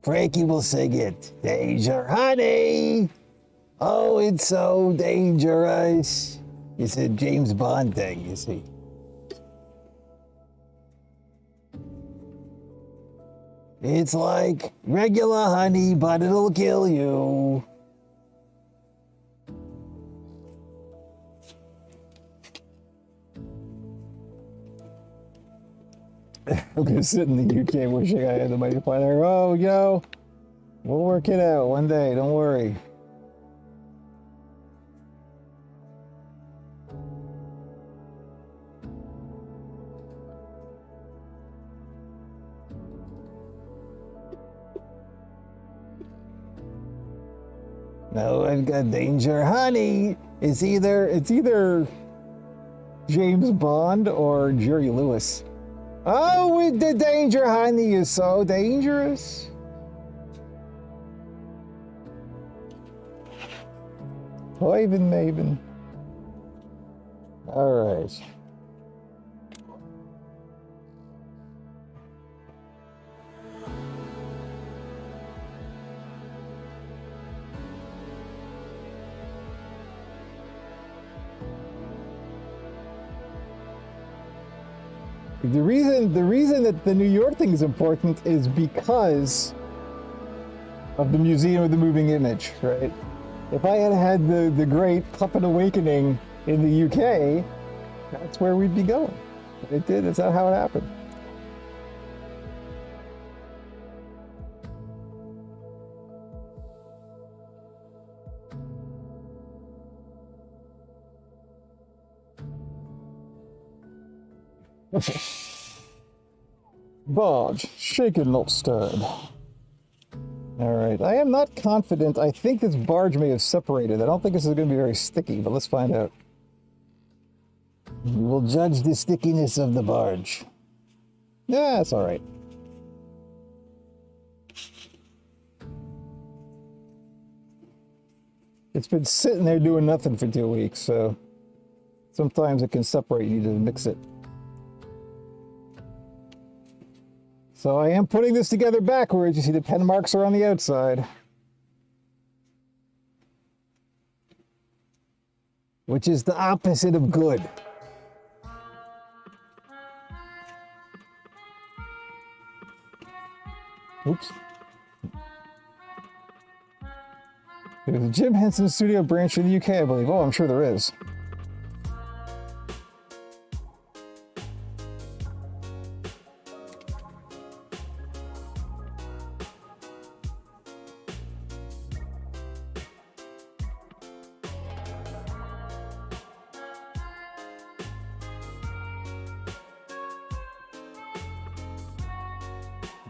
Frankie will sing it. Danger Honey! Oh, it's so dangerous. It's a James Bond thing, you see. It's like regular honey, but it'll kill you. I'm gonna sit in the UK wishing I had the money to fly there. Oh, you know, we'll work it out one day, don't worry. No, I've got Danger Honey. It's either James Bond or Jerry Lewis. Oh, the Danger Honey is so dangerous. Hoyven Maven. All right. The reason that the New York thing is important is because of the Museum of the Moving Image, right? If I had had the great Puppet Awakening in the UK, that's where we'd be going. But it did. That's not how it happened. Barge, shaken, not stirred. All right, I am not confident. I think this barge may have separated. I don't think this is going to be very sticky, but let's find out. We will judge the stickiness of the barge. Yeah, that's all right. It's been sitting there doing nothing for 2 weeks, so sometimes it can separate. You need to mix it. So I am putting this together backwards. You see the pen marks are on the outside. Which is the opposite of good. Oops. There's a Jim Henson Studio branch in the UK, I believe. Oh, I'm sure there is.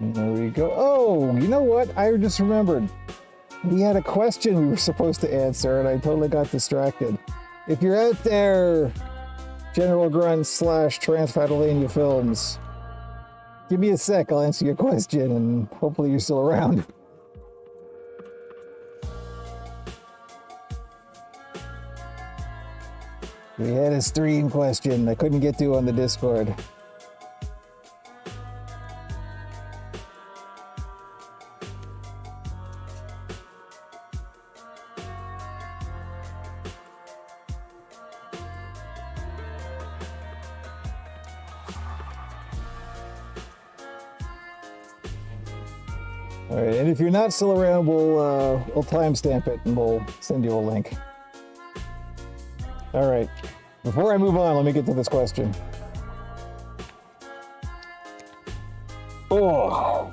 There we go. Oh, you know what? I just remembered. We had a question we were supposed to answer, and I totally got distracted. If you're out there, General Grunt / Transfathalania Films, give me a sec. I'll answer your question, and hopefully you're still around. We had a stream question I couldn't get to on the Discord. All right, and if you're not still around, we'll timestamp it and we'll send you a link. All right, before I move on, let me get to this question. Oh,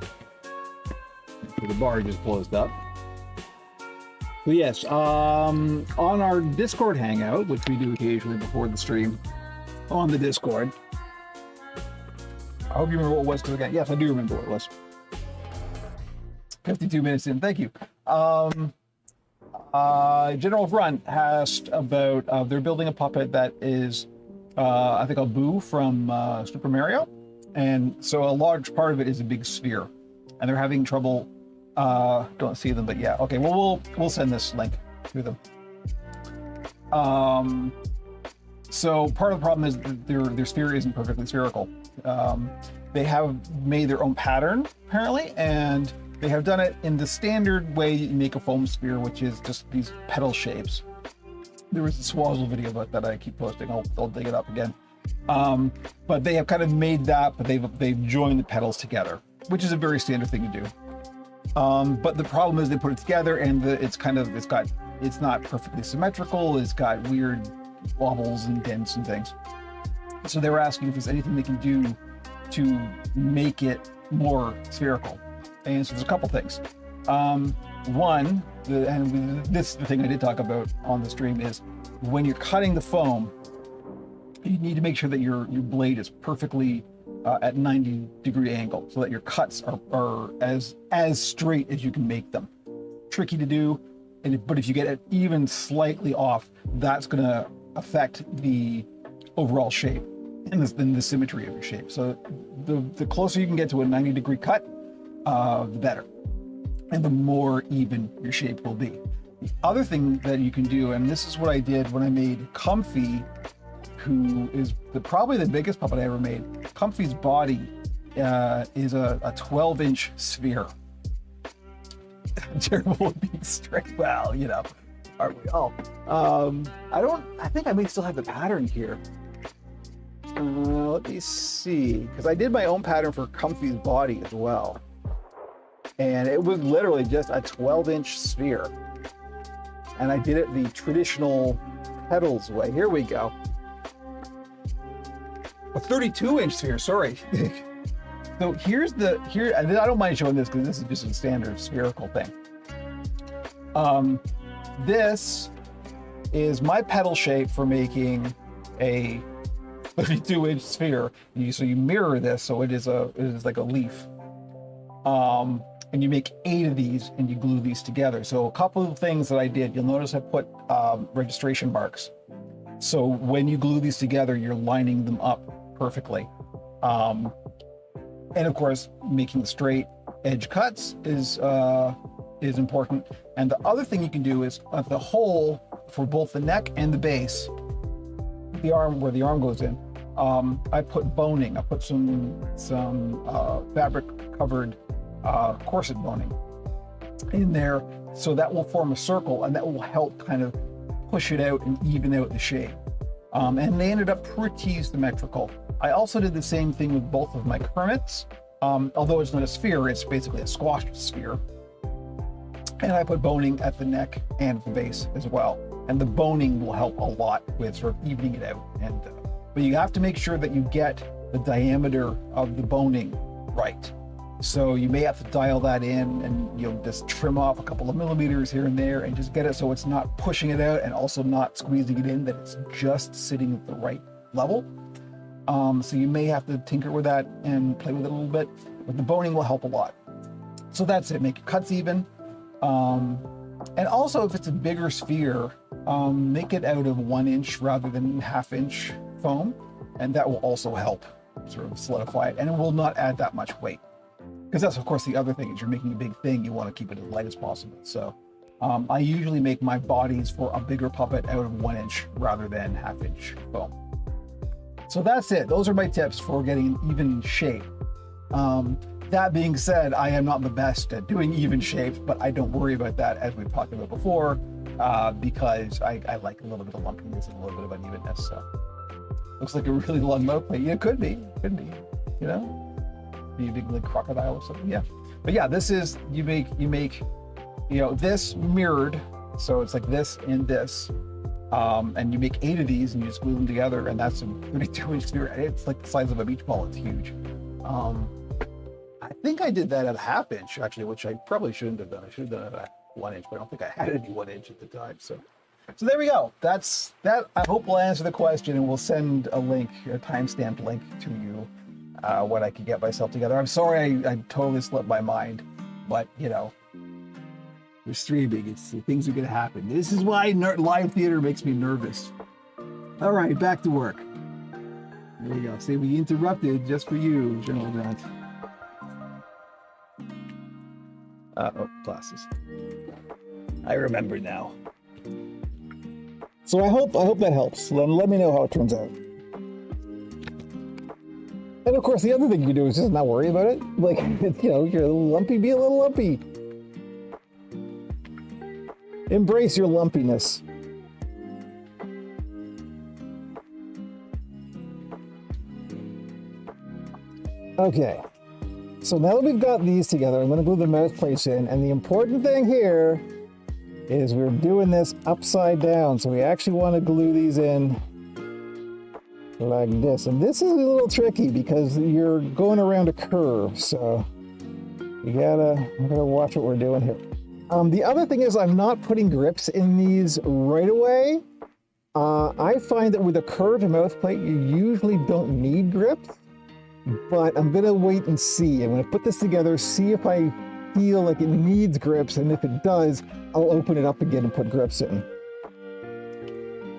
The bar just closed up. So yes, on our Discord hangout, which we do occasionally before the stream, on the Discord. I hope you remember what it was, because again, yes, I do remember what it was. 52 minutes in, thank you. General Grunt asked about, they're building a puppet that is, I think, a Boo from Super Mario. And so a large part of it is a big sphere. And they're having trouble, don't see them, but yeah, okay, well, we'll send this link to them. So part of the problem is their sphere isn't perfectly spherical. They have made their own pattern, apparently, and they have done it in the standard way you make a foam sphere, which is just these petal shapes. There was a Swazzle video about that I keep posting. I'll dig it up again. But they have kind of made that, but they've joined the petals together, which is a very standard thing to do. But the problem is they put it together and it's not perfectly symmetrical. It's got weird wobbles and dents and things. So they were asking if there's anything they can do to make it more spherical. And so there's a couple things. One, this is the thing I did talk about on the stream, is when you're cutting the foam, you need to make sure that your blade is perfectly at 90-degree angle, so that your cuts are as straight as you can make them. Tricky to do, but if you get it even slightly off, that's going to affect the overall shape and the symmetry of your shape. So the closer you can get to a 90-degree cut, the better, and the more even your shape will be. The other thing that you can do, and this is what I did when I made Comfy, who is probably the biggest puppet I ever made. Comfy's body is a 12-inch sphere. Terrible at being straight. Well, you know, aren't we all? I think I may still have the pattern here. Let me see, because I did my own pattern for Comfy's body as well. And it was literally just a 12-inch sphere. And I did it the traditional petals way. Here we go. A 32-inch sphere, sorry. So and I don't mind showing this because this is just a standard spherical thing. This is my petal shape for making a 32-inch sphere. So you mirror this, so it is like a leaf. And you make 8 of these and you glue these together. So a couple of things that I did, you'll notice I put registration marks. So when you glue these together, you're lining them up perfectly. And of course, making straight edge cuts is important. And the other thing you can do is at the hole for both the neck and the base, the arm, where the arm goes in, I put boning. I put some fabric covered corset boning in there, so that will form a circle and that will help kind of push it out and even out the shape. And they ended up pretty symmetrical. I also did the same thing with both of my Kermits. Although it's not a sphere, it's basically a squashed sphere. And I put boning at the neck and the base as well. And the boning will help a lot with sort of evening it out. But you have to make sure that you get the diameter of the boning right. So you may have to dial that in, and you'll just trim off a couple of millimeters here and there and just get it so it's not pushing it out and also not squeezing it in, that it's just sitting at the right level. So you may have to tinker with that and play with it a little bit, but the boning will help a lot. So that's it, make your cuts even. And also, if it's a bigger sphere, make it out of 1 inch rather than 1/2 inch foam, and that will also help sort of solidify it, and it will not add that much weight. Because that's, of course, the other thing, is you're making a big thing, you want to keep it as light as possible. So I usually make my bodies for a bigger puppet out of 1 inch rather than 1/2 inch foam. So that's it. Those are my tips for getting an even shape. That being said, I am not the best at doing even shapes, but I don't worry about that, as we've talked about before, because I like a little bit of lumpiness and a little bit of unevenness. So looks like a really long mouth plate. Yeah, it could be, you know? Be a big like crocodile or something. Yeah, but yeah, this is you make this mirrored, so it's like this and this, and you make 8 of these and you just glue them together, and that's a 32-inch sphere. It's like the size of a beach ball. It's huge. I think I did that at 1/2 inch actually, which I probably shouldn't have done. I should have done it at 1 inch, but I don't think I had any 1 inch at the time. So there we go. That's that. I hope will answer the question, and we'll send a link, a timestamped link to you when I can get myself together. I'm sorry I totally slipped my mind, but you know, we're streaming. Things are going to happen. This is why live theater makes me nervous. All right, back to work. There we go. See, we interrupted just for you, General Grant. Oh, glasses. I remember now. So I hope that helps. Let me know how it turns out. And of course, the other thing you can do is just not worry about it. Like, you know, you're a little lumpy, be a little lumpy. Embrace your lumpiness. Okay. So now that we've got these together, I'm going to glue the mouth plates in. And the important thing here is we're doing this upside down. So we actually want to glue these in like this. And this is a little tricky because you're going around a curve. So we gotta watch what we're doing here. The other thing is I'm not putting grips in these right away. I find that with a curved mouth plate, you usually don't need grips. But I'm gonna wait and see. I'm gonna put this together, see if I feel like it needs grips, and if it does, I'll open it up again and put grips in.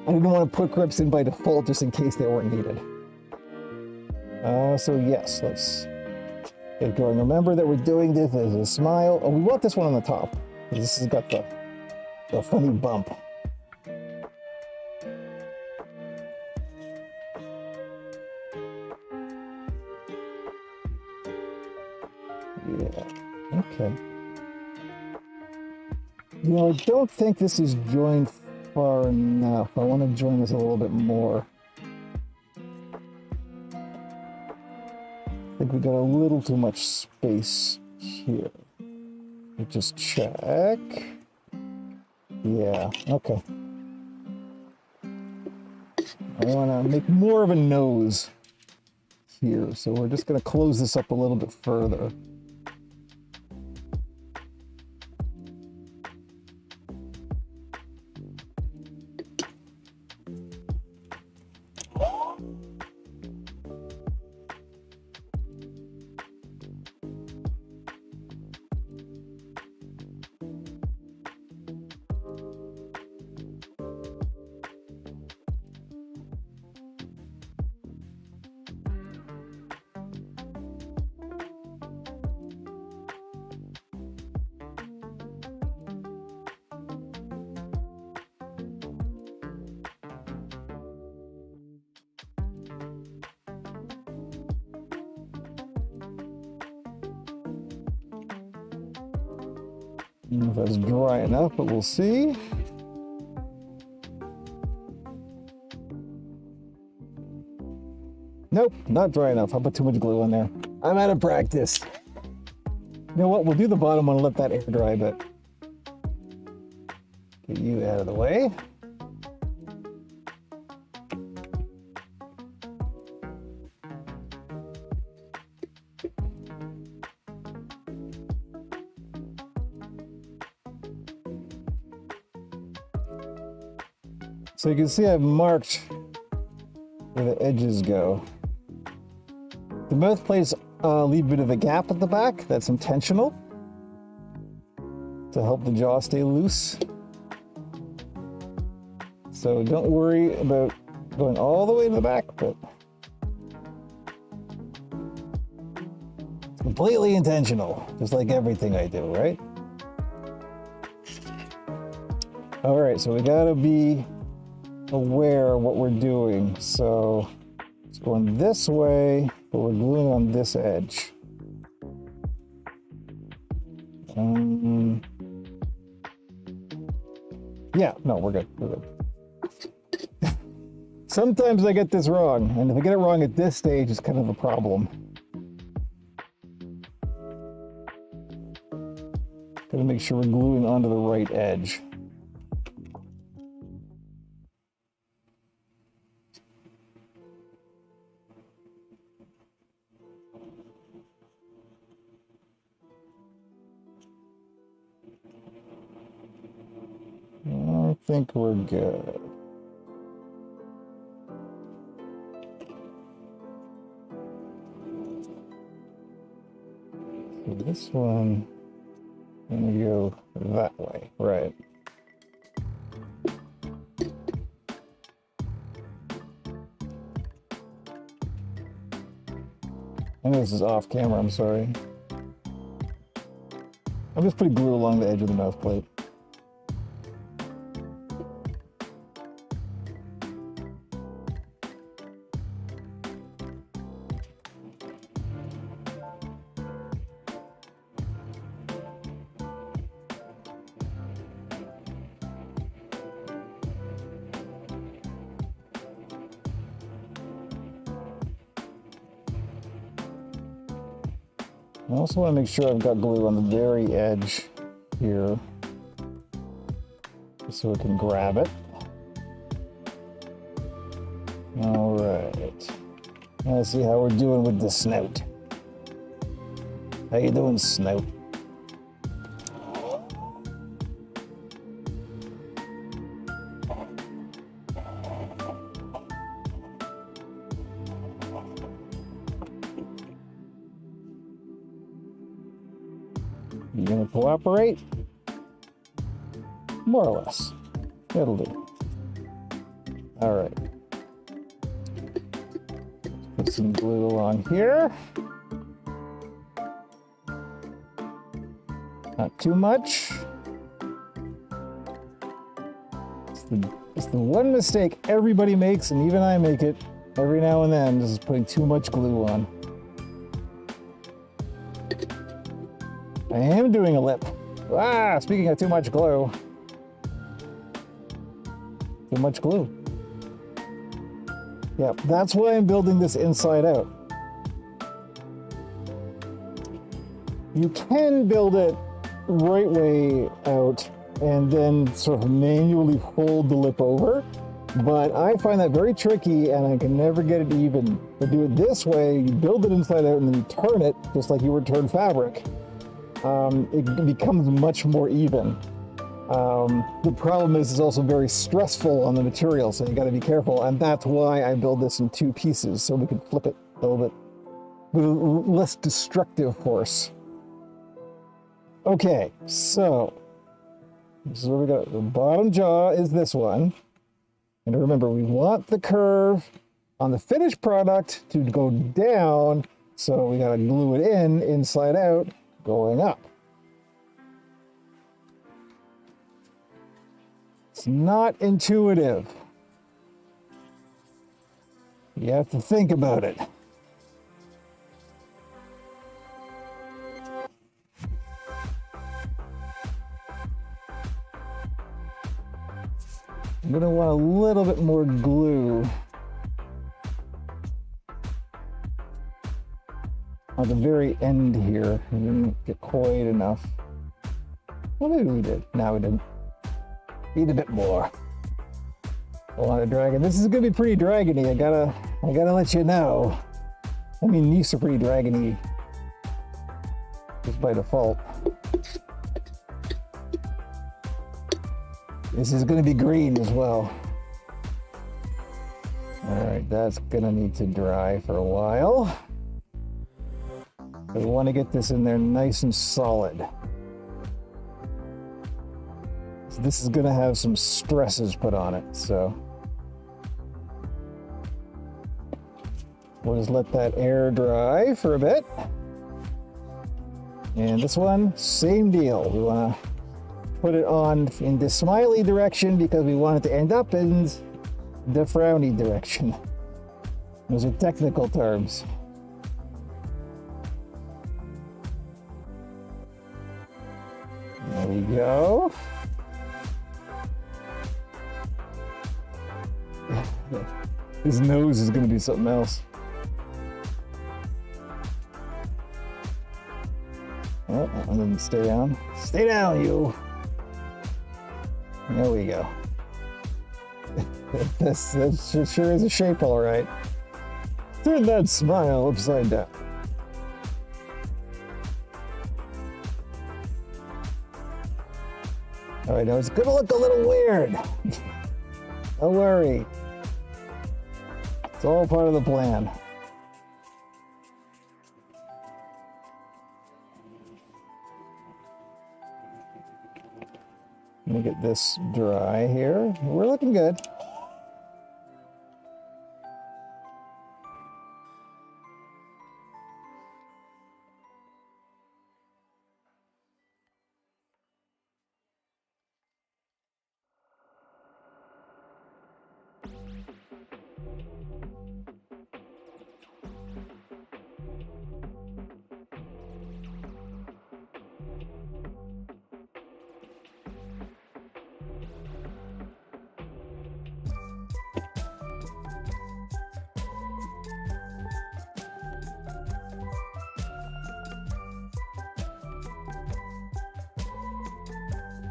I didn't want to put grips in by default just in case they weren't needed. So yes, let's get going. Remember that we're doing this as a smile. Oh, we want this one on the top. This has got the funny bump. Yeah, okay. You know, I don't think this is joined far enough. I want to join this a little bit more. I think we got a little too much space here. Let me just check. Yeah, okay. I want to make more of a nose here, so we're just going to close this up a little bit further. I don't know if that's dry enough, but we'll see. Nope, not dry enough. I put too much glue in there. I'm out of practice. You know what? We'll do the bottom one and let that air dry, but get you out of the way. So you can see I've marked where the edges go. The mouth plates leave a bit of a gap at the back. That's intentional to help the jaw stay loose. So don't worry about going all the way to the back, but it's completely intentional, just like everything I do, right? All right, so we gotta be aware of what we're doing. So it's going this way, but we're gluing on this edge. Yeah, no, we're good. We're good. Sometimes I get this wrong, and if I get it wrong at this stage, it's kind of a problem. Gotta make sure we're gluing onto the right edge. think we're good. So this one, I'm gonna go that way, right? I know this is off camera, I'm sorry. I'm just putting glue along the edge of the mouth plate. I also want to make sure I've got glue on the very edge here, just so we can grab it. All right. Let's see how we're doing with the snout. How you doing, snout? You gonna cooperate? More or less. It'll do. All right. Put some glue along here. Not too much. It's the one mistake everybody makes, and even I make it every now and then, is putting too much glue on. I am doing a lip. Ah, speaking of too much glue. Too much glue. Yeah, that's why I'm building this inside out. You can build it right way out and then sort of manually fold the lip over, but I find that very tricky and I can never get it even. But do it this way, you build it inside out and then you turn it just like you would turn fabric. It becomes much more even. The problem is it's also very stressful on the material, so you got to be careful, and that's why I build this in two pieces, so we can flip it a little bit with a less destructive force. Okay, so this is where we got the bottom jaw is this one, and remember we want the curve on the finished product to go down, so we got to glue it in inside out, going up. It's not intuitive. You have to think about it. I'm going to want a little bit more glue at the very end here. We didn't get quite enough. Well, maybe we did. No, we didn't. Need a bit more. A lot of dragon. This is gonna be pretty dragony. I gotta let you know. I mean, these are pretty dragony just by default. This is gonna be green as well. All right, that's gonna need to dry for a while. We want to get this in there nice and solid. So this is going to have some stresses put on it, so we'll just let that air dry for a bit. And this one, same deal. We want to put it on in the smiley direction because we want it to end up in the frowny direction. Those are technical terms. There we go. His nose is going to be something else. Oh, and then stay down. Stay down, you. There we go. That sure is a shape, all right. Turn that smile upside down. All right, now it's gonna look a little weird. Don't worry. It's all part of the plan. Let me get this dry here. We're looking good.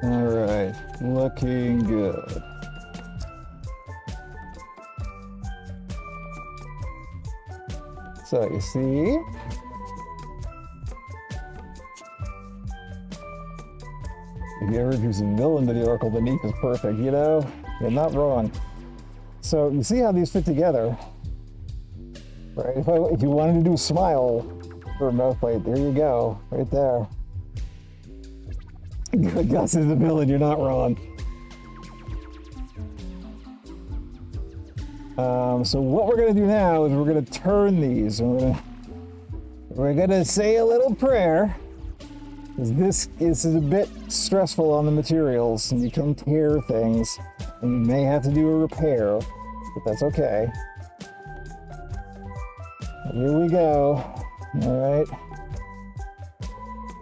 All right, looking good. So you see, if you ever introduce a villain to the Oracle, the Neep is perfect, you know? You're not wrong. So you see how these fit together, right? If you wanted to do a smile for a mouth plate, there you go, right there. Gus is the villain, you're not wrong. So what we're gonna do now is we're gonna turn these, and we're gonna say a little prayer, because this is a bit stressful on the materials, and you can tear things, and you may have to do a repair, but that's okay. Here we go. All right.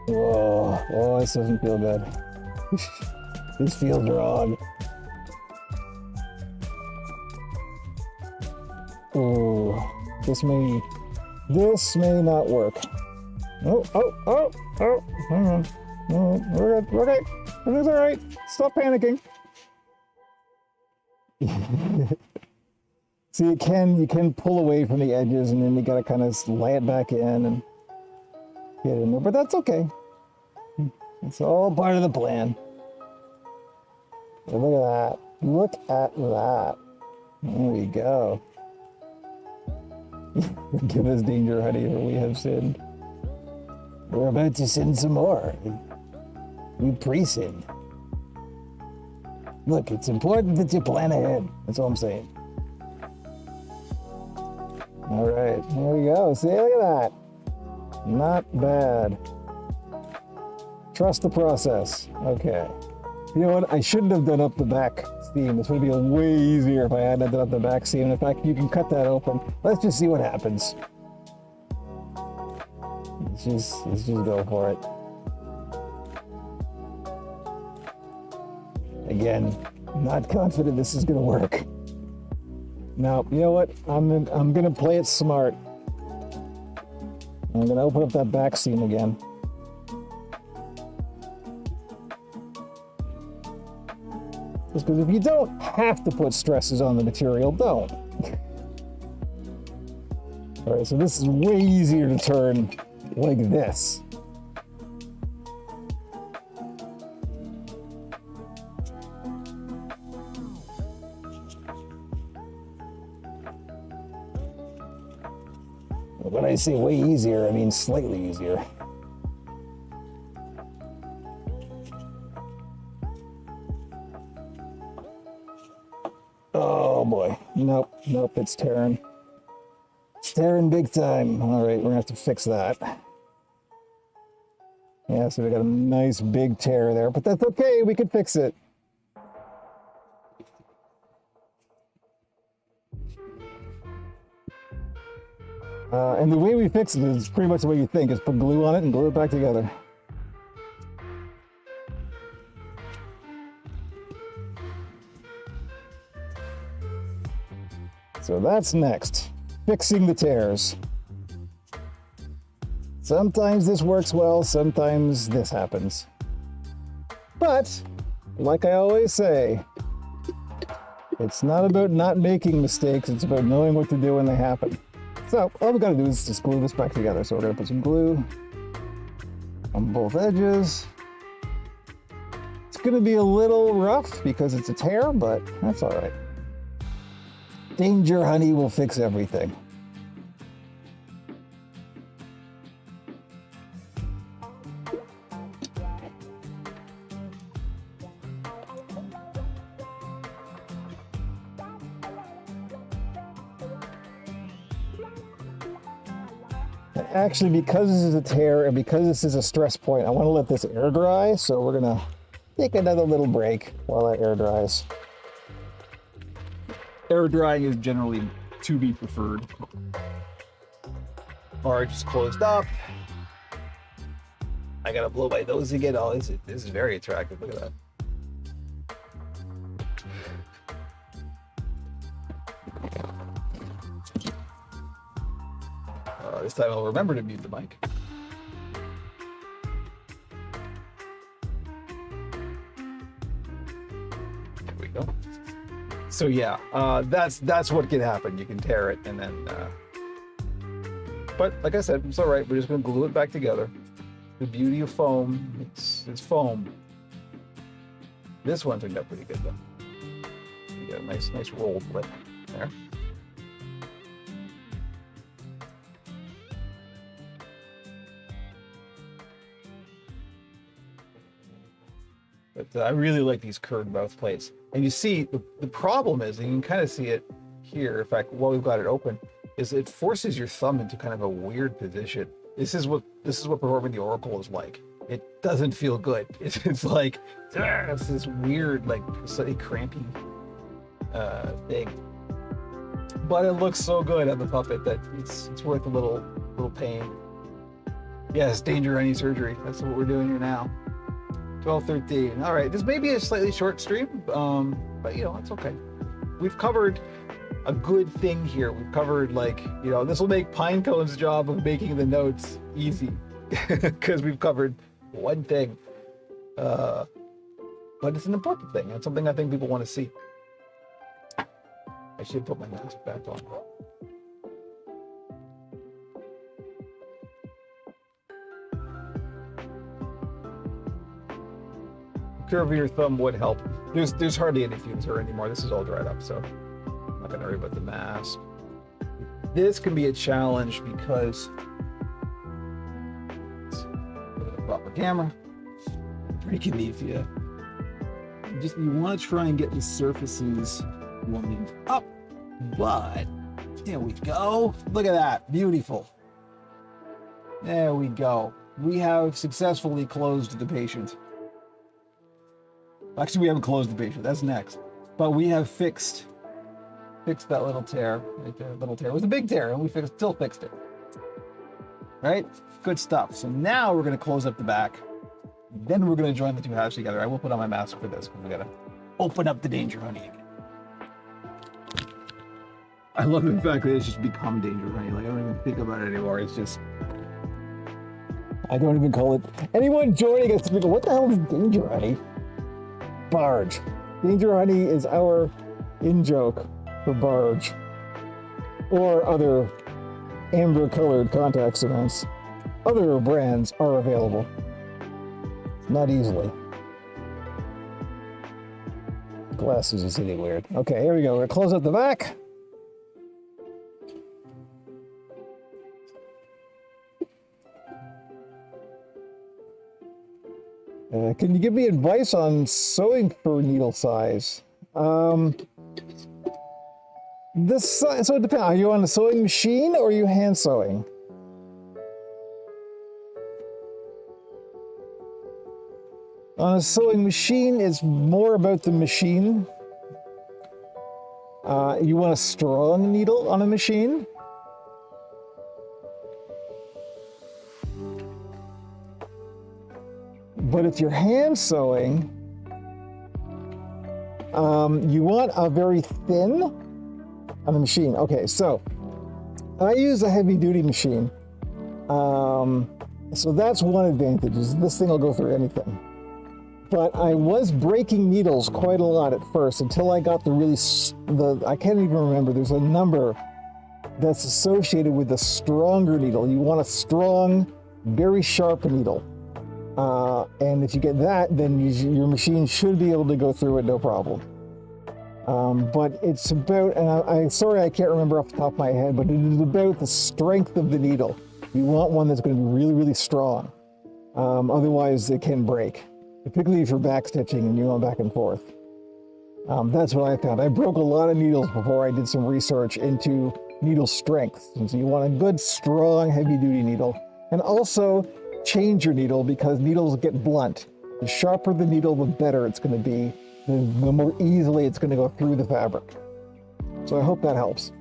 Whoa, this doesn't feel good. This feels wrong. Ooh, this may not work. Oh, hang on. All right, we're good, we're good. Everything's all right. Stop panicking. See, you can pull away from the edges, and then you gotta kind of lay it back in and get in there, but that's okay. It's all part of the plan. But look at that. Look at that. There we go. Give us danger, honey, for we have sinned. We're about to sin some more. We pre-sin. Look, it's important that you plan ahead. That's all I'm saying. All right, there we go. See, look at that. Not bad. Trust the process. Okay. You know what? I shouldn't have done up the back seam. This would be way easier if I hadn't done up the back seam. In fact, you can cut that open. Let's just see what happens. Let's just go for it. Again, not confident this is gonna work. Now, you know what? I'm gonna play it smart. I'm gonna open up that back seam again. Just because if you don't have to put stresses on the material, don't. All right, so this is way easier to turn like this. When I say way easier, I mean slightly easier. Oh boy, nope, it's tearing. It's tearing big time. All right, we're gonna have to fix that. Yeah, so we got a nice big tear there, but that's okay, we can fix it. And the way we fix it is pretty much the way you think, is put glue on it and glue it back together. So that's next, fixing the tears. Sometimes this works well, sometimes this happens. But, like I always say, it's not about not making mistakes, it's about knowing what to do when they happen. So all we gotta do is just glue this back together. So we're gonna put some glue on both edges. It's going to be a little rough because it's a tear, but that's all right. Danger Honey will fix everything. Actually, because this is a tear and because this is a stress point, I want to let this air dry. So we're going to take another little break while that air dries. Air drying is generally to be preferred. Barge is closed up. I gotta blow my nose again. Oh, this is very attractive. Look at that. This time I'll remember to mute the mic. There we go. So yeah, that's what can happen. You can tear it and then, but like I said, it's all right. We're just gonna glue it back together. The beauty of foam, it's foam. This one turned out pretty good though. You got a nice rolled lip there. But I really like these curved mouth plates. And you see, the problem is, and you can kind of see it here, in fact, while we've got it open, is it forces your thumb into kind of a weird position. This is what performing the Oracle is like. It doesn't feel good. It's like, it's this weird, like, slightly crampy thing. But it looks so good on the puppet that it's worth a little pain. Yes, Danger Honey surgery. That's what we're doing here now. 12:13. All right, this may be a slightly short stream, but you know, it's okay. We've covered a good thing here. We've covered, like, you know, this will make Pinecone's job of making the notes easy because we've covered one thing. But it's an important thing. It's something I think people want to see. I should put my mask back on. Curving your thumb would help. There's hardly any fumes here anymore. This is all dried up, so I'm not gonna worry about the mask. This can be a challenge because it's a proper camera. Freaking these, yeah. You want to try and get the surfaces warming up, but there we go. Look at that, beautiful. There we go. We have successfully closed the patient. Actually, we haven't closed the patient. That's next. But we have fixed that little tear right there. Little tear. It was a big tear, and we still fixed it. Right? Good stuff. So now we're going to close up the back. Then we're going to join the two halves together. I will put on my mask for this because we got to open up the Danger Honey again. I love the fact that it's just become Danger Honey. Like, I don't even think about it anymore. It's just, I don't even call it. Anyone joining us to go, what the hell is Danger Honey? Barge. Danger Honey is our in-joke for Barge or other amber-colored contact cements. Other brands are available. Not easily. Glasses is hitting weird. Okay, here we go. We're gonna close up the back. Can you give me advice on sewing for needle size? So it depends. Are you on a sewing machine or are you hand sewing? On a sewing machine, it's more about the machine. You want a strong needle on a machine. But if you're hand sewing, you want a very thin on the machine. Okay, so I use a heavy duty machine. So that's one advantage, is this thing will go through anything. But I was breaking needles quite a lot at first until I got I can't even remember, there's a number that's associated with the stronger needle. You want a strong, very sharp needle. And if you get that, then your machine should be able to go through it no problem. But it's about, and I'm sorry I can't remember off the top of my head, but it is about the strength of the needle. You want one that's going to be really, really strong. Otherwise, it can break, particularly if you're backstitching and you're going back and forth. That's what I found. I broke a lot of needles before I did some research into needle strength. And so you want a good, strong, heavy-duty needle. And also change your needle because needles get blunt. The sharper the needle, the better it's going to be. The more easily it's going to go through the fabric. So I hope that helps.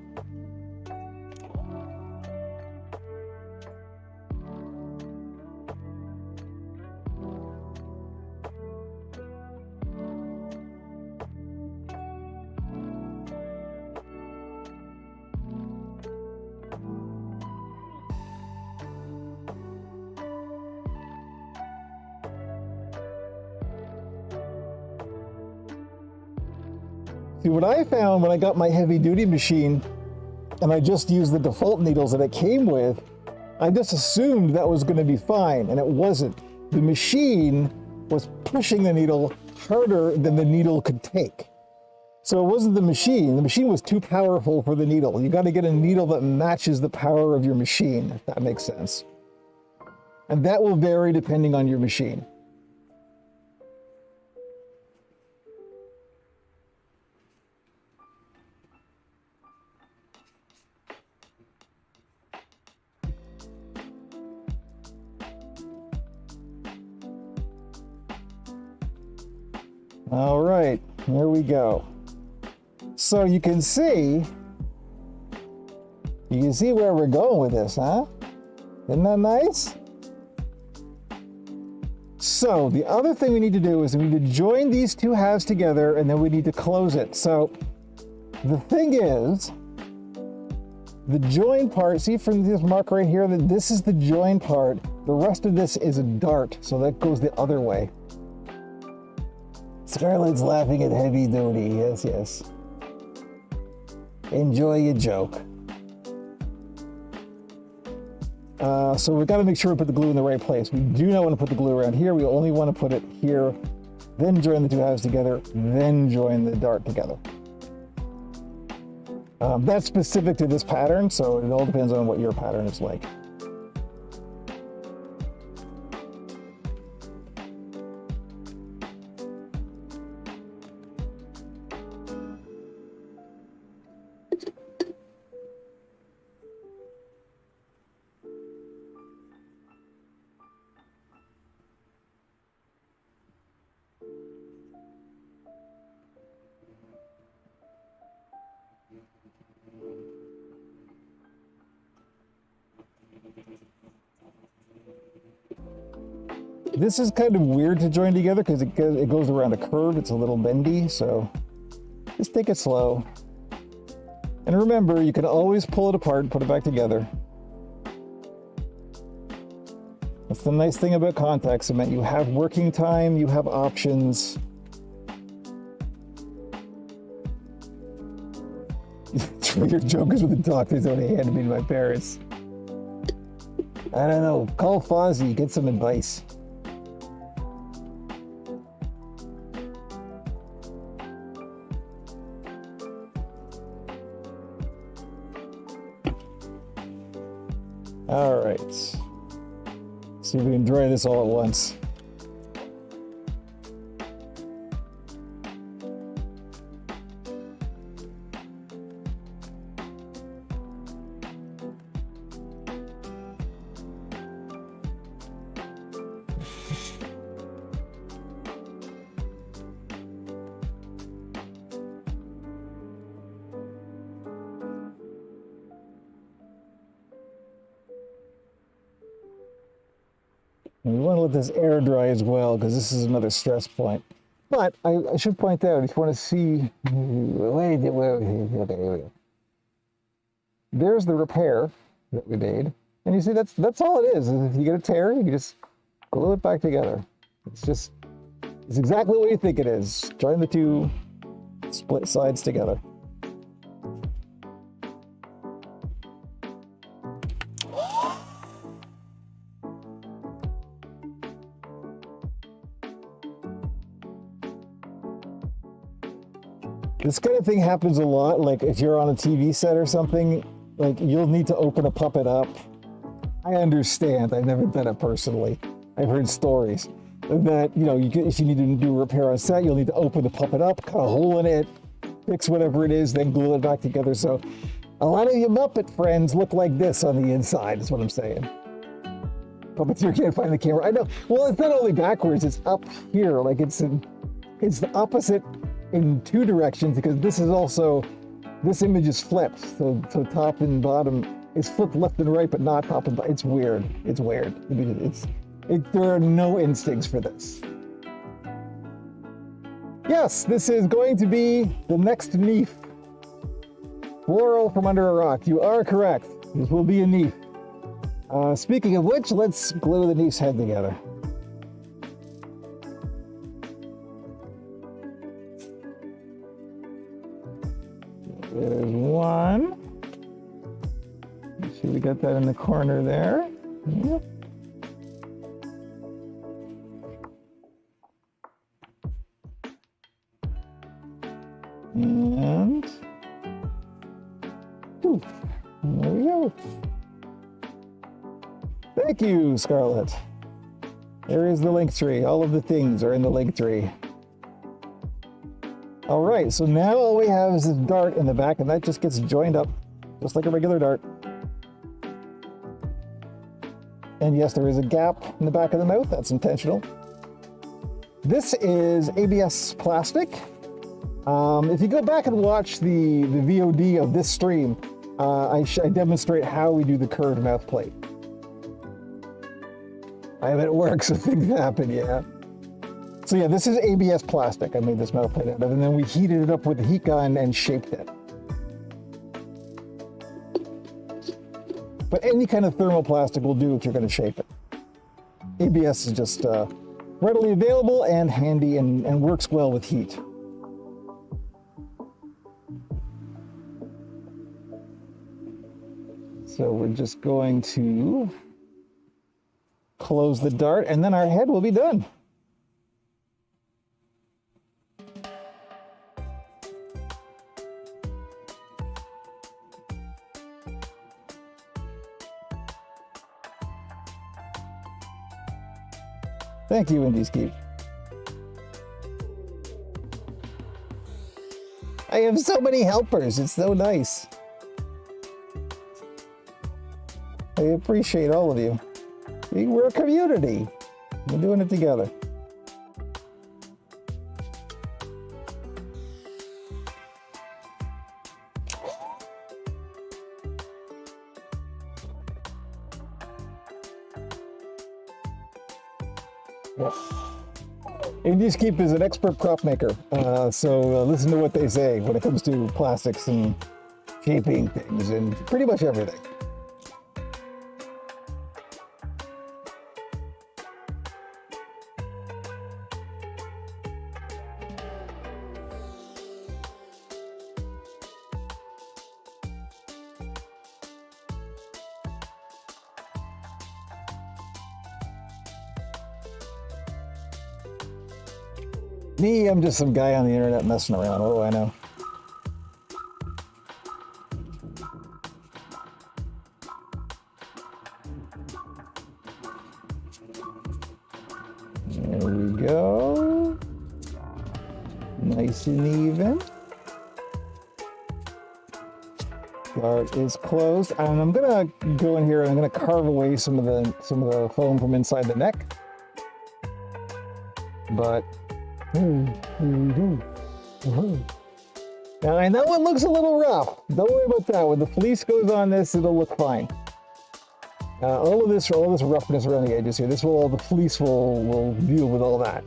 See, what I found when I got my heavy duty machine and I just used the default needles that it came with, I just assumed that was going to be fine, and it wasn't. The machine was pushing the needle harder than the needle could take. So it wasn't the machine. The machine was too powerful for the needle. You got to get a needle that matches the power of your machine, if that makes sense. And that will vary depending on your machine. All right, here we go. So you can see where we're going with this, huh? Isn't that nice? So the other thing we need to do is we need to join these two halves together, and then we need to close it. So the thing is, the join part, see from this mark right here, that this is the join part. The rest of this is a dart, so that goes the other way. Scarlett's laughing at heavy duty. Yes, yes. Enjoy your joke. So we've got to make sure we put the glue in the right place. We do not want to put the glue around here. We only want to put it here, then join the two halves together, then join the dart together. That's specific to this pattern, so it all depends on what your pattern is like. This is kind of weird to join together because it goes around a curve. It's a little bendy, so just take it slow. And remember, you can always pull it apart and put it back together. That's the nice thing about contact cement. You have working time, you have options. Your joke is with the doctors only handed me to my parents. I don't know, call Fozzie, get some advice. All right, see if we can dry this all at once. And we want to let this air dry as well, because this is another stress point. But I should point out, if you want to see, there's the repair that we made. And you see, that's all it is. If you get a tear, you can just glue it back together. It's exactly what you think it is. Join the two split sides together. This kind of thing happens a lot. Like if you're on a TV set or something, like you'll need to open a puppet up. I understand. I've never done it personally. I've heard stories that, you know, if you need to do a repair on set, you'll need to open the puppet up, cut a hole in it, fix whatever it is, then glue it back together. So a lot of you Muppet friends look like this on the inside, is what I'm saying. Puppeteer can't find the camera. I know. Well, it's not only backwards, it's up here. Like it's the opposite in two directions, because this image is flipped. So top and bottom is flipped left and right, but not top and bottom. It's weird. It's weird. There are no instincts for this. Yes, this is going to be the next Neef. Floral from under a rock. You are correct. This will be a Neef. Speaking of which, let's glue the Neef's head together. There's one. Let's see, we got that in the corner there. Yep. And ooh, there we go. Thank you, Scarlett. There is the link tree. All of the things are in the link tree. All right, so now all we have is this dart in the back, and that just gets joined up just like a regular dart. And yes, there is a gap in the back of the mouth. That's intentional. This is ABS plastic. If you go back and watch the VOD of this stream, I demonstrate how we do the curved mouth plate. I have it work, so things happen, yeah. So yeah, this is ABS plastic. I made this mouth plate out of, and then we heated it up with the heat gun and shaped it. But any kind of thermoplastic will do if you're going to shape it. ABS is just readily available and handy and works well with heat. So we're just going to close the dart, and then our head will be done. Thank you, Indies Keep. I have so many helpers. It's so nice. I appreciate all of you. We're a community. We're doing it together. Indies Keep is an expert prop maker, so listen to what they say when it comes to plastics and shaping things and pretty much everything. Me, I'm just some guy on the internet messing around. What do I know? There we go. Nice and even. Dart is closed, and I'm gonna go in here and I'm gonna carve away some of the foam from inside the neck. But now, and that one looks a little rough. Don't worry about that. When the fleece goes on this, it'll look fine. All this roughness around the edges here, the fleece will deal with all that.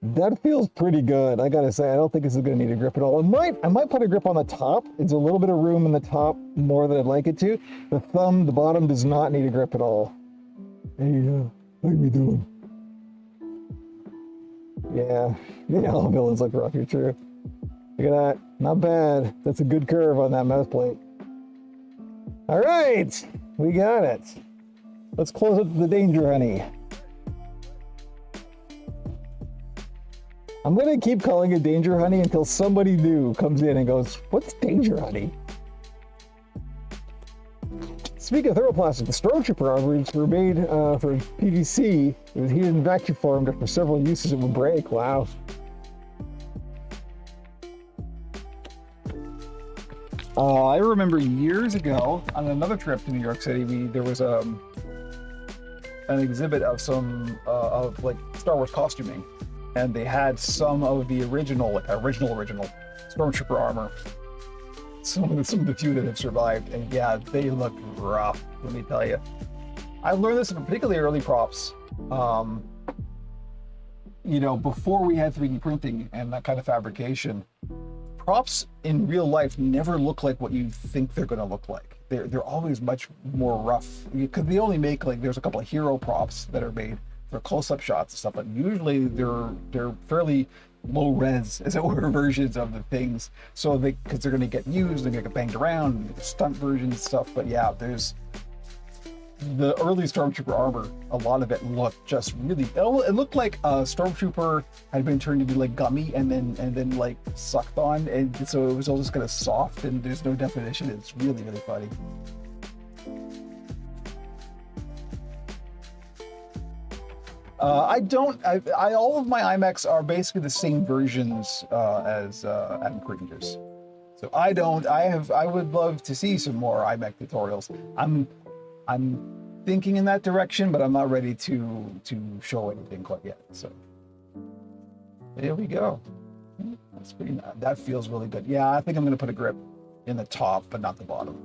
That feels pretty good. I gotta say, I don't think this is gonna need a grip at all. I might put a grip on the top. It's a little bit of room in the top more than I'd like it to. The bottom does not need a grip at all. Hey, how you doing? Yeah, all villains look rough, you're true. Look at that, not bad. That's a good curve on that mouth plate. All right, we got it. Let's close up the danger honey. I'm gonna keep calling it Danger Honey until somebody new comes in and goes, "What's Danger Honey?" Speaking of thermoplastic, the Stormtrooper armors were made for PVC. It was heated and vacuum formed after several uses it would break. Wow. I remember years ago on another trip to New York City, there was an exhibit of some of like Star Wars costuming, and they had some of the original Stormtrooper armor. Some of the few that have survived, and yeah, they look rough. Let me tell you, I learned this in particularly early props. You know, before we had 3D printing and that kind of fabrication, props in real life never look like what you think they're going to look like. They're always much more rough, because they only make, like, there's a couple of hero props that are made for close-up shots and stuff, but usually they're fairly low res, as it were, versions of the things. So because they're going to get used, they're going to get banged around, stunt versions and stuff. But yeah, there's the early Stormtrooper armor. A lot of it looked just really. It looked like a Stormtrooper had been turned into like gummy and then like sucked on, and so it was all just kind of soft and there's no definition. It's really funny. All of my IMAX are basically the same versions as Adam Cringers. So I would love to see some more IMAX tutorials. I'm thinking in that direction, but I'm not ready to show anything quite yet. So there we go. That's pretty. That feels really good. Yeah, I think I'm gonna put a grip in the top, but not the bottom.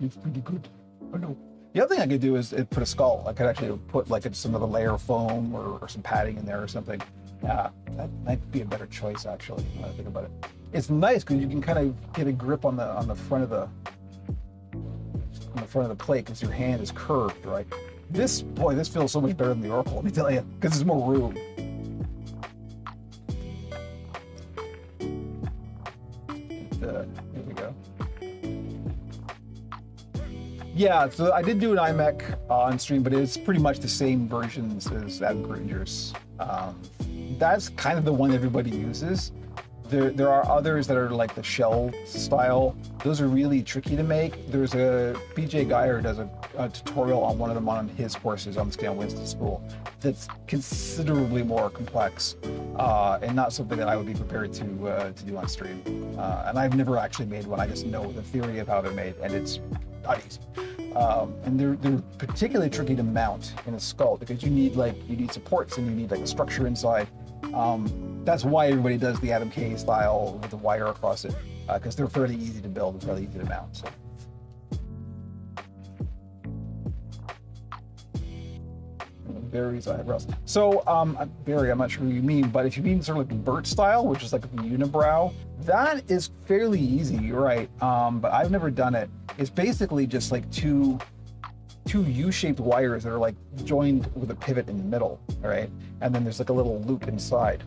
It's pretty good. I know. The other thing I could do is put a skull. I could actually put like some other layer of foam or some padding in there or something. Yeah, that might be a better choice actually, when I think about it. It's nice because you can kind of get a grip on the front of the plate because your hand is curved, right? This feels so much better than the Oracle, let me tell you, because there's more room. There we go. Yeah, so I did do an iMech on stream, but it's pretty much the same versions as Adam Cringers. That's kind of the one everybody uses. There are others that are like the shell style. Those are really tricky to make. There's a BJ Geyer does a tutorial on one of them on his courses on the Stan Winston School that's considerably more complex and not something that I would be prepared to do on stream. And I've never actually made one. I just know the theory of how they're made, and it's not easy. And they're particularly tricky to mount in a skull because you need supports and you need like a structure inside. That's why everybody does the Adam K style with the wire across it, because they're fairly easy to build and fairly easy to mount. So. Barry's eyebrows. So, Barry, I'm not sure what you mean, but if you mean sort of like Bert style, which is like the unibrow, that is fairly easy, you're right. But I've never done it. It's basically just like two U-shaped wires that are like joined with a pivot in the middle, all right? And then there's like a little loop inside.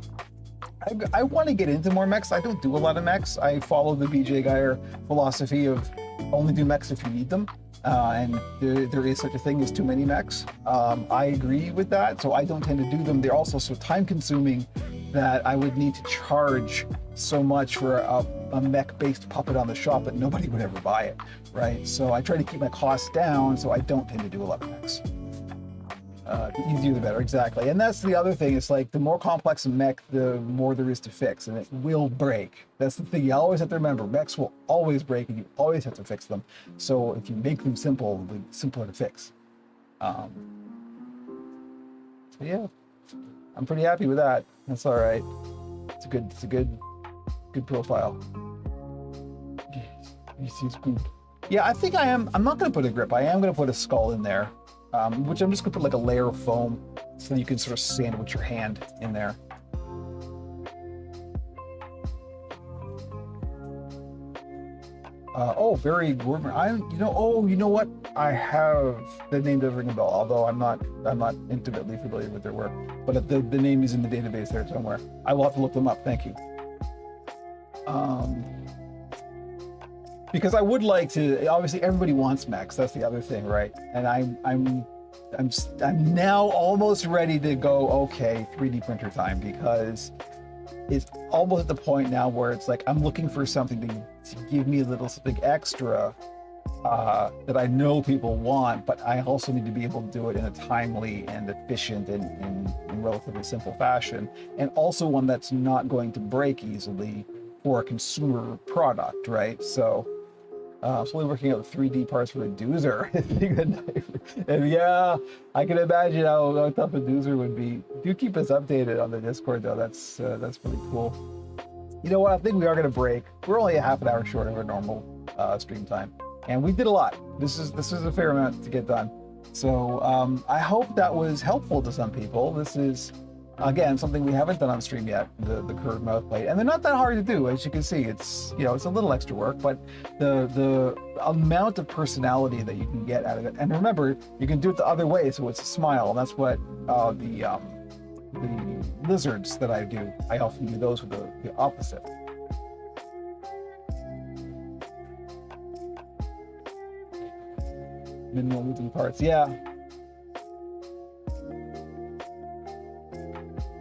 I want to get into more mechs. I don't do a lot of mechs. I follow the BJ Geyer philosophy of only do mechs if you need them. And there is such a thing as too many mechs. I agree with that, so I don't tend to do them. They're also so time consuming that I would need to charge so much for a mech-based puppet on the shop that nobody would ever buy it, right? So I try to keep my costs down, so I don't tend to do a lot of mechs. The easier the better, exactly. And that's the other thing. It's like the more complex a mech, the more there is to fix, and it will break. That's the thing you always have to remember. Mechs will always break, and you always have to fix them. So if you make them simple, they're simpler to fix. So yeah, I'm pretty happy with that. That's all right. It's a good profile. Yes, it's good. Yeah, I think I am. I'm not going to put a grip. I am going to put a skull in there. Which I'm just gonna put like a layer of foam so you can sort of sandwich your hand in there. Very Gordman. You know what? I have the name does ring a bell, although I'm not intimately familiar with their work. But the name is in the database there somewhere. I will have to look them up. Thank you. Because I would like to. Obviously, everybody wants mechs. That's the other thing, right? And I'm I'm now almost ready to go, okay, 3D printer time, because it's almost at the point now where it's like I'm looking for something to give me a little something extra that I know people want, but I also need to be able to do it in a timely and efficient and relatively simple fashion, and also one that's not going to break easily for a consumer product, right? So I'm slowly working out 3D parts for a doozer. And yeah, I can imagine how tough a doozer would be. Do keep us updated on the Discord though. That's pretty cool. You know what? I think we are going to break. We're only a half an hour short of our normal stream time, and we did a lot. This is a fair amount to get done. So I hope that was helpful to some people. This is, again, something we haven't done on stream yet, the curved mouth plate, and they're not that hard to do. As you can see, it's it's a little extra work, but the amount of personality that you can get out of it, and remember, you can do it the other way, so it's a smile. And that's what the lizards that I do, I often do those with the opposite. Minimal moving parts, yeah.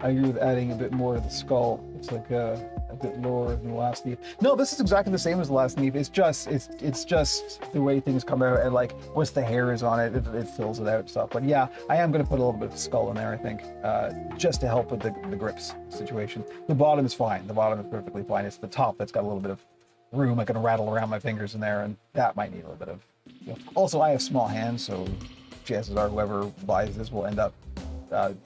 I agree with adding a bit more to the skull. It's like a bit lower than the last Neve. No, this is exactly the same as the last Neve. It's just the way things come out, and like once the hair is on it, it fills it out and stuff. But yeah, I am going to put a little bit of skull in there, I think, just to help with the grips situation. The bottom is fine. The bottom is perfectly fine. It's the top that's got a little bit of room. I can rattle around my fingers in there, and that might need a little bit of. Also, I have small hands, so chances are whoever buys this will end up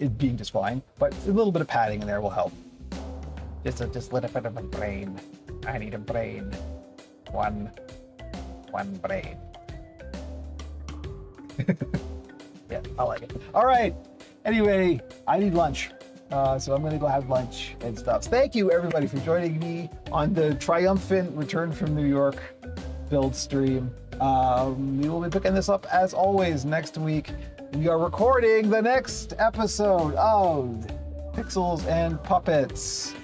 it being just fine, but a little bit of padding in there will help. Just a little bit of a brain. I need a brain. One brain. Yeah, I like it. All right. Anyway, I need lunch. So I'm gonna go have lunch and stuff. Thank you everybody for joining me on the triumphant return from New York build stream. We will be picking this up as always next week. We are recording the next episode of Pixels and Puppets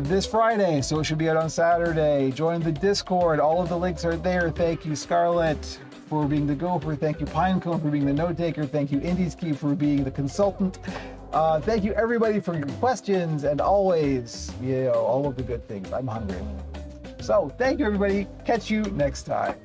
this Friday, so it should be out on Saturday. Join the Discord. All of the links are there. Thank you, Scarlett, for being the gopher. Thank you, Pinecone, for being the note taker. Thank you, Indiesky, for being the consultant. Thank you, everybody, for your questions and always, all of the good things. I'm hungry. So, thank you, everybody. Catch you next time.